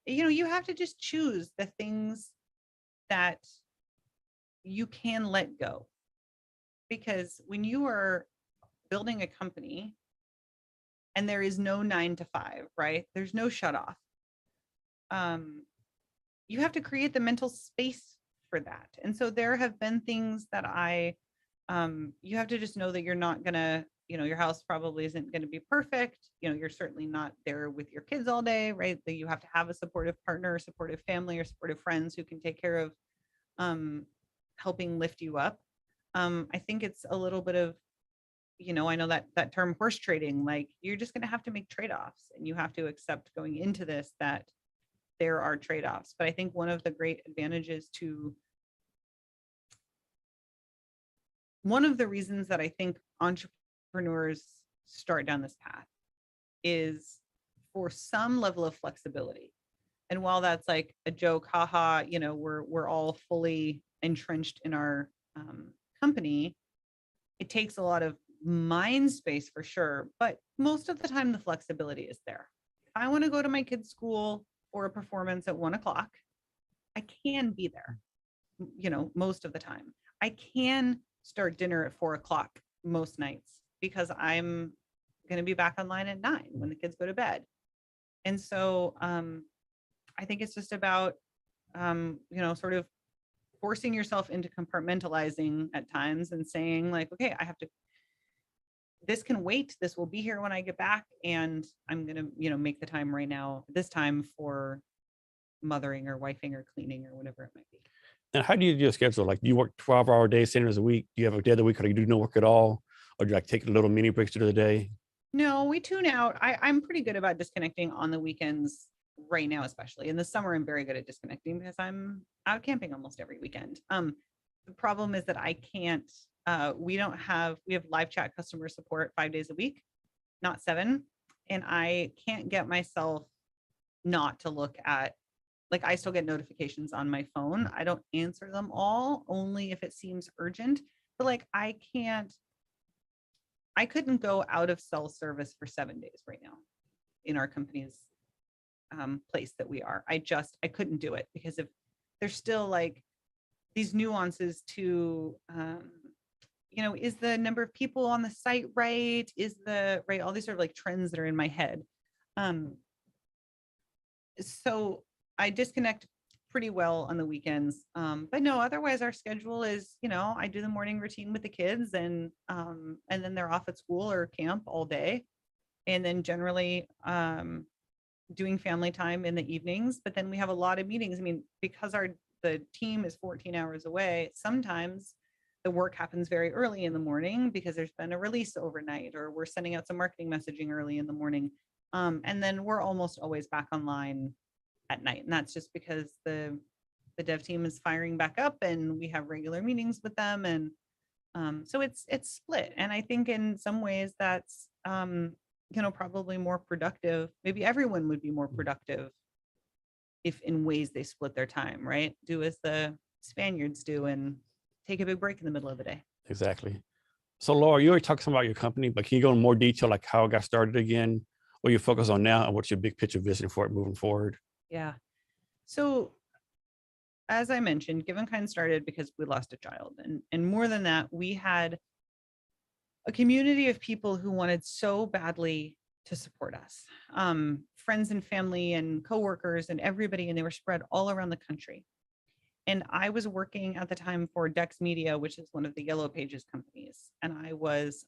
You have to just choose the things that you can let go. Because when you are building a company and there is no 9 to 5, right? There's no shut off. You have to create the mental space for that. And so there have been things that you have to just know that you're not gonna, your house probably isn't going to be perfect. You're certainly not there with your kids all day, right? That you have to have a supportive partner, supportive family, or supportive friends who can take care of helping lift you up. I think it's a little bit of, I know that term horse trading, like you're just going to have to make trade-offs, and you have to accept going into this that there are trade-offs. But I think one of the great advantages one of the reasons that I think entrepreneurs start down this path is for some level of flexibility. And while that's like a joke, haha, we're all fully entrenched in our company, it takes a lot of mind space for sure. But most of the time, the flexibility is there. If I want to go to my kid's school or a performance at 1:00, I can be there, most of the time. I can start dinner at 4:00 most nights because I'm going to be back online at 9 when the kids go to bed. And so I think it's just about, sort of forcing yourself into compartmentalizing at times and saying like, okay, this can wait. This will be here when I get back. And I'm going to, make the time right now, this time for mothering or wifing or cleaning or whatever it might be. And how do you do your schedule? Like, do you work 12-hour days, 7 days a week? Do you have a day of the week where you do no work at all? Or do you like take little mini breaks through the day? No, we tune out. I'm pretty good about disconnecting on the weekends right now, especially in the summer. I'm very good at disconnecting because I'm out camping almost every weekend. The problem is that I can't, we have live chat customer support 5 days a week, not 7. And I can't get myself not to look at, like, I still get notifications on my phone. I don't answer them all, only if it seems urgent. But like, I couldn't go out of cell service for 7 days right now in our company's place that we are. I couldn't do it because if there's still like these nuances to, is the number of people on the site right? Right? All these are like trends that are in my head. So I disconnect pretty well on the weekends. But no, otherwise our schedule is, I do the morning routine with the kids and then they're off at school or camp all day. And then generally doing family time in the evenings, but then we have a lot of meetings. I mean, because the team is 14 hours away, sometimes the work happens very early in the morning because there's been a release overnight, or we're sending out some marketing messaging early in the morning. And then we're almost always back online at night. And that's just because the dev team is firing back up and we have regular meetings with them. And so it's split. And I think in some ways that's, probably more productive. Maybe everyone would be more productive if in ways they split their time, right? Do as the Spaniards do and take a big break in the middle of the day. Exactly. So Laura, you already talked some about your company, but can you go in more detail, like how it got started again, what you focus on now, and what's your big picture vision for it moving forward? Yeah. So as I mentioned, Give InKind started because we lost a child. And more than that, we had a community of people who wanted so badly to support us, friends and family and coworkers and everybody, and they were spread all around the country. And I was working at the time for Dex Media, which is one of the Yellow Pages companies. And I was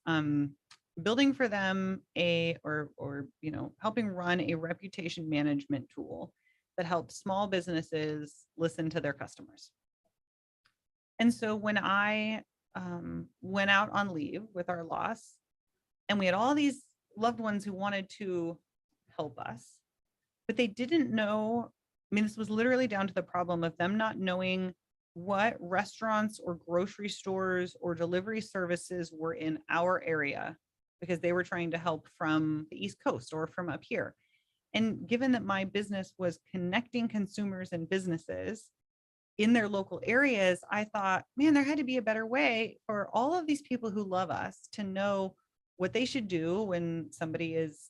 building for them helping run a reputation management tool that helps small businesses listen to their customers. And so when I went out on leave with our loss, and we had all these loved ones who wanted to help us, but they didn't know. I mean, this was literally down to the problem of them not knowing what restaurants or grocery stores or delivery services were in our area, because they were trying to help from the East Coast or from up here. And given that my business was connecting consumers and businesses in their local areas, I thought, man, there had to be a better way for all of these people who love us to know what they should do when somebody is,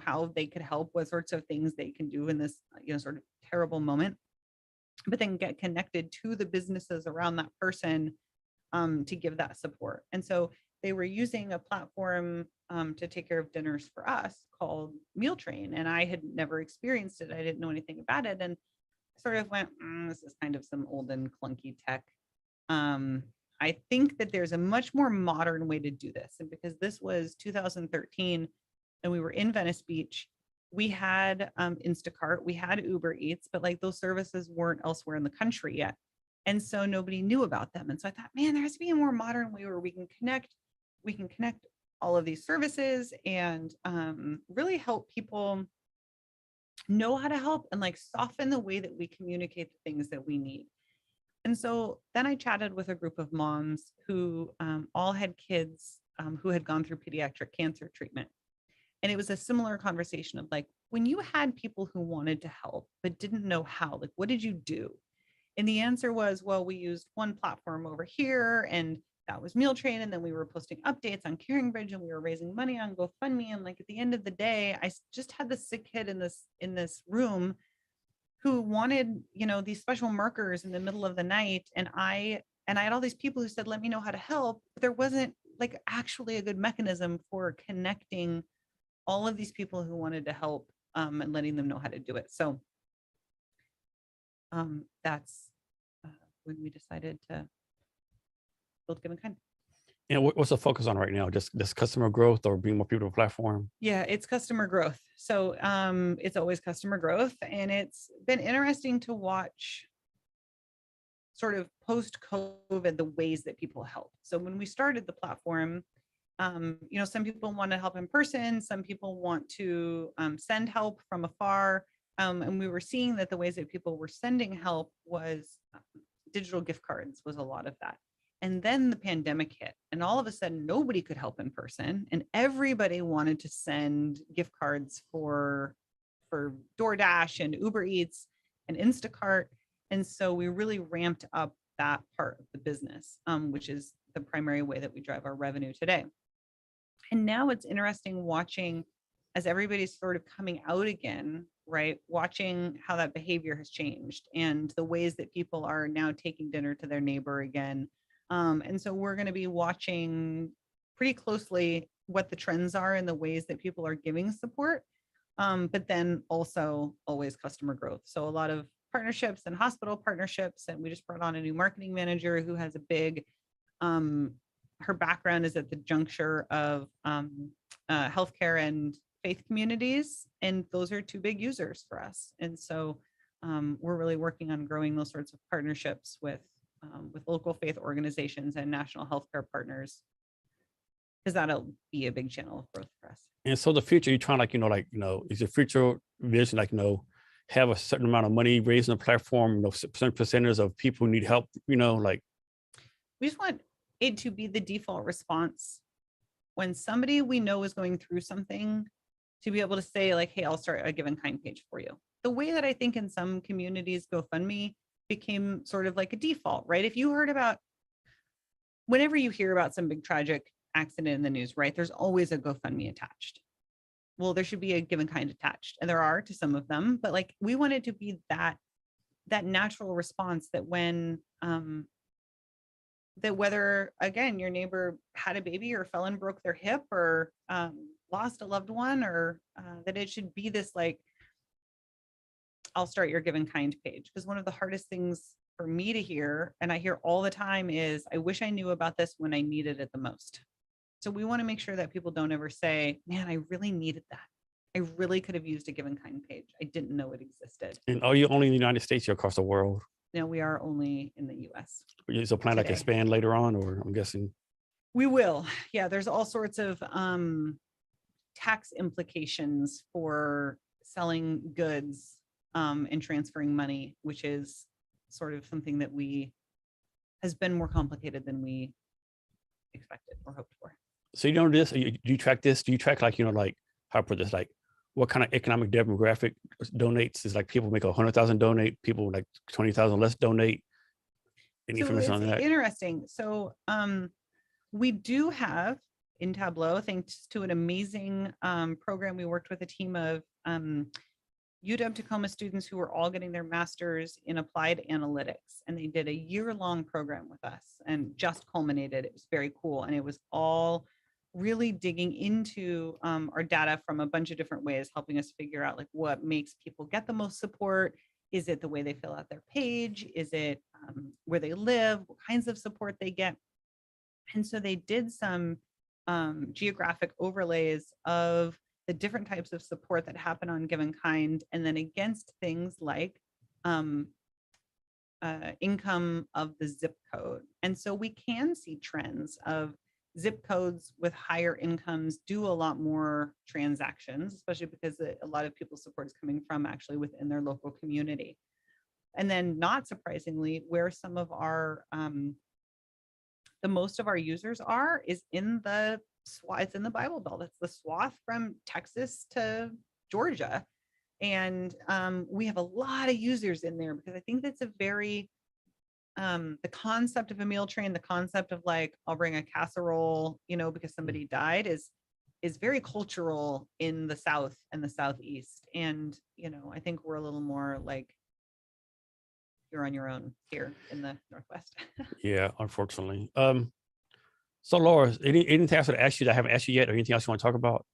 how they could help, what sorts of things they can do in this, sort of terrible moment, but then get connected to the businesses around that person to give that support. And so they were using a platform to take care of dinners for us called Meal Train. And I had never experienced it. I didn't know anything about it. And sort of went, this is kind of some old and clunky tech. I think that there's a much more modern way to do this. And because this was 2013 and we were in Venice Beach, we had Instacart, we had Uber Eats, but like those services weren't elsewhere in the country yet. And so nobody knew about them. And so I thought, man, there has to be a more modern way where we can connect all of these services and really help people know how to help and like soften the way that we communicate the things that we need. And so then I chatted with a group of moms who all had kids who had gone through pediatric cancer treatment. And it was a similar conversation of like, when you had people who wanted to help, but didn't know how, like, what did you do? And the answer was, well, we used one platform over here and that was Meal Train. And then we were posting updates on CaringBridge and we were raising money on GoFundMe. And like, at the end of the day, I just had this sick kid in this room who wanted, these special markers in the middle of the night. And I had all these people who said, let me know how to help. But there wasn't like actually a good mechanism for connecting all of these people who wanted to help and letting them know how to do it. So that's when we decided to build Give InKind. And what's the focus on right now? Just customer growth or bring more people to the platform? Yeah, it's customer growth. So it's always customer growth. And it's been interesting to watch sort of post-COVID, the ways that people help. So when we started the platform, some people want to help in person, some people want to send help from afar. And we were seeing that the ways that people were sending help was digital gift cards was a lot of that. And then the pandemic hit and all of a sudden nobody could help in person and everybody wanted to send gift cards for DoorDash and Uber Eats and Instacart. And so we really ramped up that part of the business, which is the primary way that we drive our revenue today. And now it's interesting watching as everybody's sort of coming out again, right? Watching how that behavior has changed and the ways that people are now taking dinner to their neighbor again. And so we're going to be watching pretty closely what the trends are and the ways that people are giving support, but then also always customer growth. So a lot of partnerships and hospital partnerships. And we just brought on a new marketing manager who has a big, her background is at the juncture of healthcare and faith communities. And those are two big users for us. And so we're really working on growing those sorts of partnerships with local faith organizations and national healthcare partners, because that'll be a big channel of growth for us. And so the future, you're trying is your future vision, have a certain amount of money raised on the platform, certain percentage of people who need help, we just want it to be the default response when somebody we know is going through something, to be able to say like, hey, I'll start a Give InKind page for you. The way that I think in some communities GoFundMe became sort of like a default, right? If you heard about, whenever you hear about some big tragic accident in the news, right, there's always a GoFundMe attached. Well, there should be a Give InKind attached, and there are to some of them, but like we wanted to be that natural response that when that whether again your neighbor had a baby or fell and broke their hip or lost a loved one, or that it should be this like, I'll start your Give InKind page. Because one of the hardest things for me to hear, and I hear all the time, is I wish I knew about this when I needed it the most. So we want to make sure that people don't ever say, man, I really needed that. I really could have used a Give InKind page. I didn't know it existed. And are you only in the United States or across the world? No, we are only in the US. Is a plan like Today. expand later on, or I'm guessing? We will. Yeah, there's all sorts of tax implications for selling goods and transferring money, which is sort of something that has been more complicated than we expected or hoped for. So you know this, do you track this? Do you track like, like how to put this, like what kind of economic demographic donates? Is like people make 100,000 donate, people like 20,000 less donate? Any So information it's on that? interesting. So we do have in Tableau, thanks to an amazing program, we worked with a team of UW Tacoma students who were all getting their master's in applied analytics. And they did a year-long program with us and just culminated. It was very cool. And it was all really digging into our data from a bunch of different ways, helping us figure out like what makes people get the most support. Is it the way they fill out their page? Is it where they live? What kinds of support they get? And so they did some geographic overlays of the different types of support that happen on Give InKind, and then against things like income of the zip code. And so we can see trends of zip codes with higher incomes do a lot more transactions, especially because a lot of people's support is coming from actually within their local community. And then not surprisingly, where some of our, the most of our users is in the it's in the Bible Belt. It's the swath from Texas to Georgia. And we have a lot of users in there because I think that's a very, the concept of a meal train, the concept of like, I'll bring a casserole, because somebody died is very cultural in the South and the Southeast. And, I think we're a little more like, you're on your own here in the Northwest. Yeah, unfortunately. So Laura, anything else to ask you that I haven't asked you yet, or anything else you want to talk about?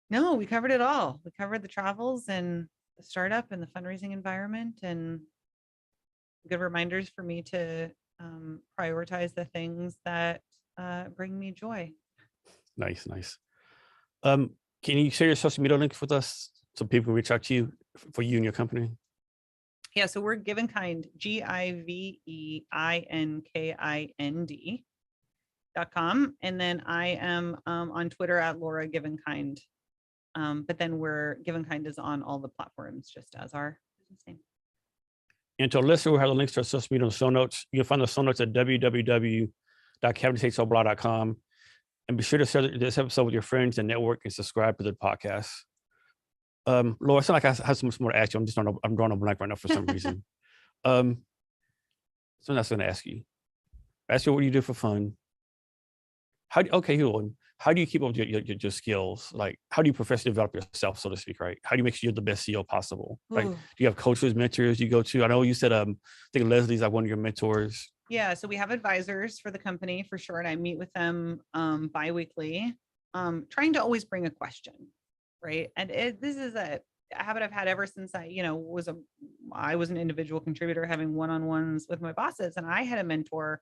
No, we covered it all. We covered the travels and the startup and the fundraising environment, and good reminders for me to prioritize the things that bring me joy. Nice. Can you share your social media links with us so people can reach out to you for you and your company? Yeah, so we're Give InKind, GIVEINKIND.com. And then I am on Twitter at Laura Give InKind. But then Give InKind is on all the platforms just as our business name. And to a listener, we'll have the links to our social media in the show notes. You can find the show notes at www.cavitytakesoblog.com. And be sure to share this episode with your friends and network and subscribe to the podcast. Laura, it's not like I have so much more to ask you. I'm drawing a blank right now for some reason. So that's going to ask you what you do for fun. How do you keep up your skills? Like, how do you professionally develop yourself, so to speak, right? How do you make sure you're the best CEO possible? Like, do you have coaches, mentors you go to? I know you said, I think Leslie's like one of your mentors. Yeah, so we have advisors for the company for sure. And I meet with them bi-weekly, trying to always bring a question. Right. And this is a habit I've had ever since I was an individual contributor having one-on-ones with my bosses. And I had a mentor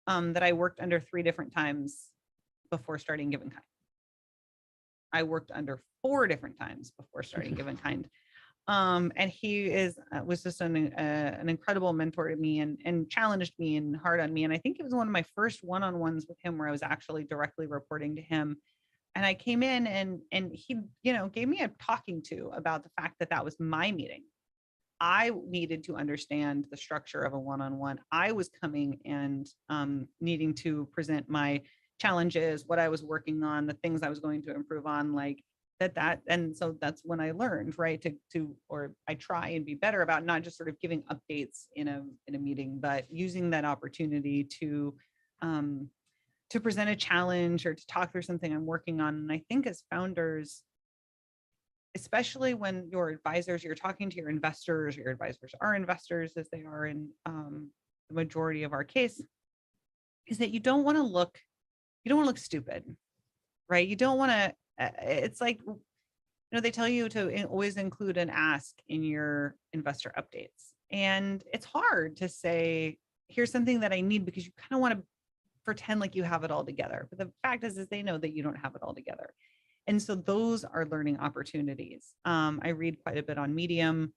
that I worked under 3 different times before starting Give InKind. I worked under 4 different times before starting Give InKind. And he was just an incredible mentor to me and challenged me and hard on me. And I think it was one of my first one-on-ones with him where I was actually directly reporting to him. And I came in and he, gave me a talking to about the fact that was my meeting. I needed to understand the structure of a one-on-one. I was coming and needing to present my challenges, what I was working on, the things I was going to improve on, like that. And so that's when I learned, right, or I try and be better about not just sort of giving updates in a meeting, but using that opportunity to present a challenge or to talk through something I'm working on. And I think as founders, especially when you're talking to your investors, or your advisors are investors as they are in the majority of our case, is that you don't want to look stupid, right? You don't want to, it's like, they tell you to always include an ask in your investor updates. And it's hard to say, here's something that I need, because you kind of want to pretend like you have it all together. But the fact is they know that you don't have it all together. And so those are learning opportunities. I read quite a bit on Medium.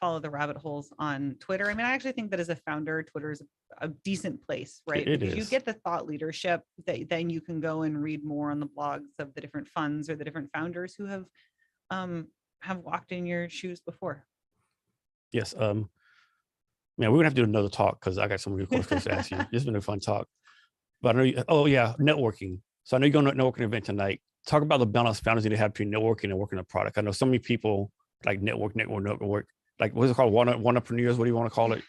follow the rabbit holes on Twitter. I mean, I actually think that as a founder, Twitter is a decent place, right? It Because you is. get the thought leadership that then you can go and read more on the blogs of the different funds or the different founders who have walked in your shoes before. Yes. Man, we're gonna have to do another talk because I got some good questions to ask you. This has been a fun talk. But I know you, oh yeah, networking. So I know you're going to a networking event tonight. Talk about the balance founders need to have between networking and working on a product. I know so many people like network. Like what's it called? One-upreneurs, what do you want to call it?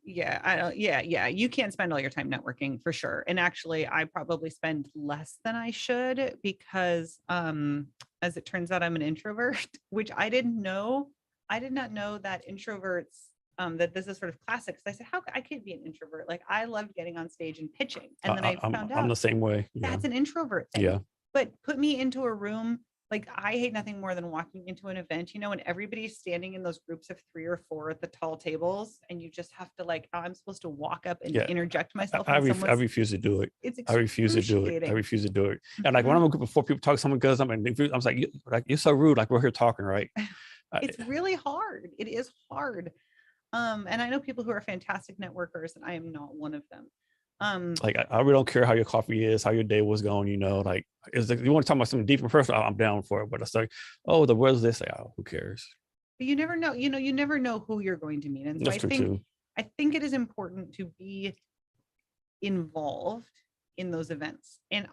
Yeah, I don't, yeah. You can't spend all your time networking for sure. And actually, I probably spend less than I should because as it turns out, I'm an introvert, which I didn't know. I did not know that introverts, that this is sort of classic. Because I said, I can't be an introvert. Like I loved getting on stage and pitching. And then I found out I'm the same way. Yeah. that's an introvert thing. Yeah. But put me into a room. Like I hate nothing more than walking into an event, and everybody's standing in those groups of 3 or 4 at the tall tables, and you just have to I'm supposed to walk up and interject myself. I refuse to do it. I refuse to do it. I refuse to do it. And like when I'm in a group of 4 people talking, someone goes, I'm like, you're so rude. Like we're here talking, right? It's really hard. It is hard. And I know people who are fantastic networkers, and I am not one of them. Like I really don't care how your coffee is, how your day was going, like is like, you want to talk about something deep and personal, I'm down for it. But it's like, oh, the weather's this, like, oh, who cares? But you never know, you never know who you're going to meet. And so That's true too. I think it is important to be involved in those events. And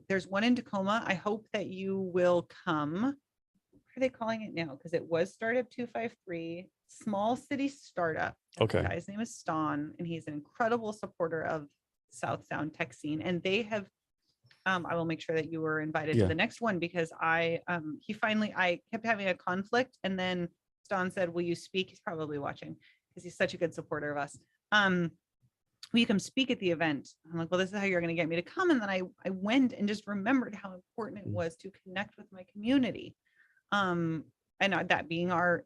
there's one in Tacoma. I hope that you will come. What are they calling it now? Because it was Startup 253, small city startup. Okay. The guy's name is Ston, and he's an incredible supporter of South Sound tech scene. And they have, I will make sure that you were invited to the next one because I kept having a conflict, and then Ston said, "Will you speak?" He's probably watching because he's such a good supporter of us. Will you come speak at the event? I'm like, well, this is how you're going to get me to come. And then I went and just remembered how important it was to connect with my community. And that being our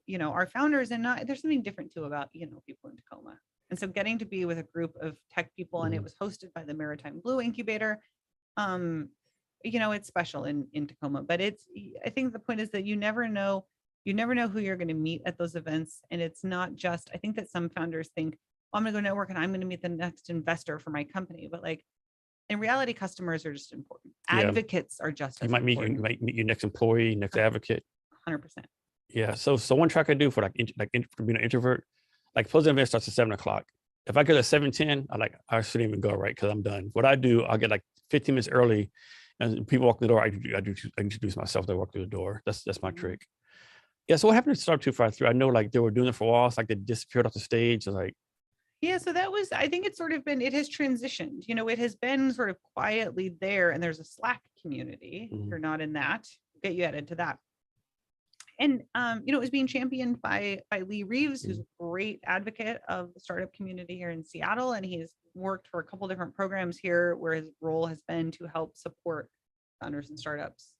founders, and there's something different too about, people in Tacoma. And so getting to be with a group of tech people, and it was hosted by the Maritime Blue Incubator. It's special in Tacoma, but I think the point is that you never know who you're going to meet at those events. And it's not just, I think that some founders think, oh, I'm going to go network and I'm going to meet the next investor for my company. But like, in reality, customers are just important. Advocates are just as important. You might meet your next employee, next advocate. 100%. Yeah. So one track I do for being an introvert, like closing event starts at 7:00. If I get at 7:10, I shouldn't even go, right? Because I'm done. What I do, I'll get like 15 minutes early, and people walk through the door. I introduce myself. They walk through the door. That's my trick. Yeah. So what happened to Startup 253? I know like they were doing it for a while. It's like they disappeared off the stage. Yeah, so I think it's sort of been, it has transitioned, it has been sort of quietly there, and there's a Slack community. If you're not in that, get you added to that. And, it was being championed by Lee Reeves, who's a great advocate of the startup community here in Seattle. And he's worked for a couple different programs here where his role has been to help support founders and startups.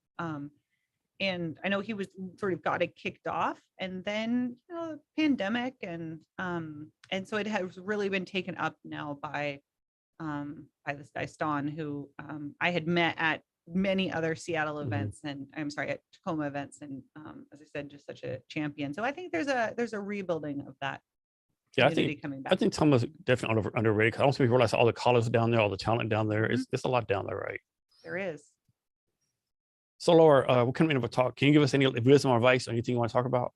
And I know he was sort of got it kicked off, and then pandemic, and so it has really been taken up now by this guy Ston, who I had met at many other Seattle events, and at Tacoma events, and as I said, just such a champion. So I think there's a rebuilding of that. Yeah, I think coming back. I think Tacoma's definitely underrated. I don't think people realize all the colleges down there, all the talent down there. It's a lot down there, right? There is. So Laura, what kind of a talk? Can you give us any wisdom or advice or anything you want to talk about?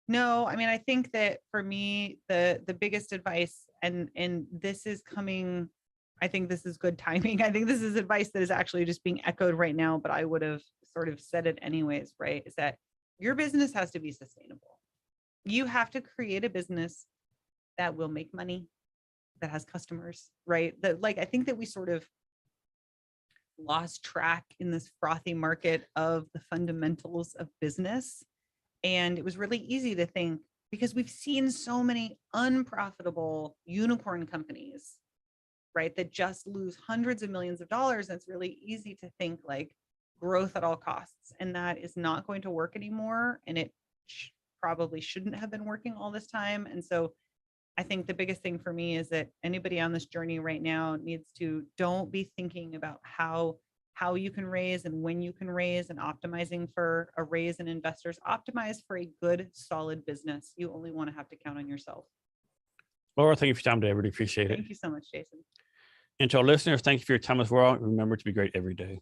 No, I mean, I think that for me, the biggest advice, and this is coming, I think this is good timing. I think this is advice that is actually just being echoed right now, but I would have sort of said it anyways, right? Is that your business has to be sustainable. You have to create a business that will make money, that has customers, right? I think that we sort of lost track in this frothy market of the fundamentals of business. And it was really easy to think, because we've seen so many unprofitable unicorn companies, right, that just lose hundreds of millions of dollars. And it's really easy to think like growth at all costs. And that is not going to work anymore. And it probably shouldn't have been working all this time. And so I think the biggest thing for me is that anybody on this journey right now needs to don't be thinking about how how you can raise and when you can raise, and optimizing for a raise in investors. Optimize for a good, solid business. You only want to have to count on yourself. Laura, thank you for your time today. I really appreciate it. Thank you so much, Jason. And to our listeners, thank you for your time as well. Remember to be great every day.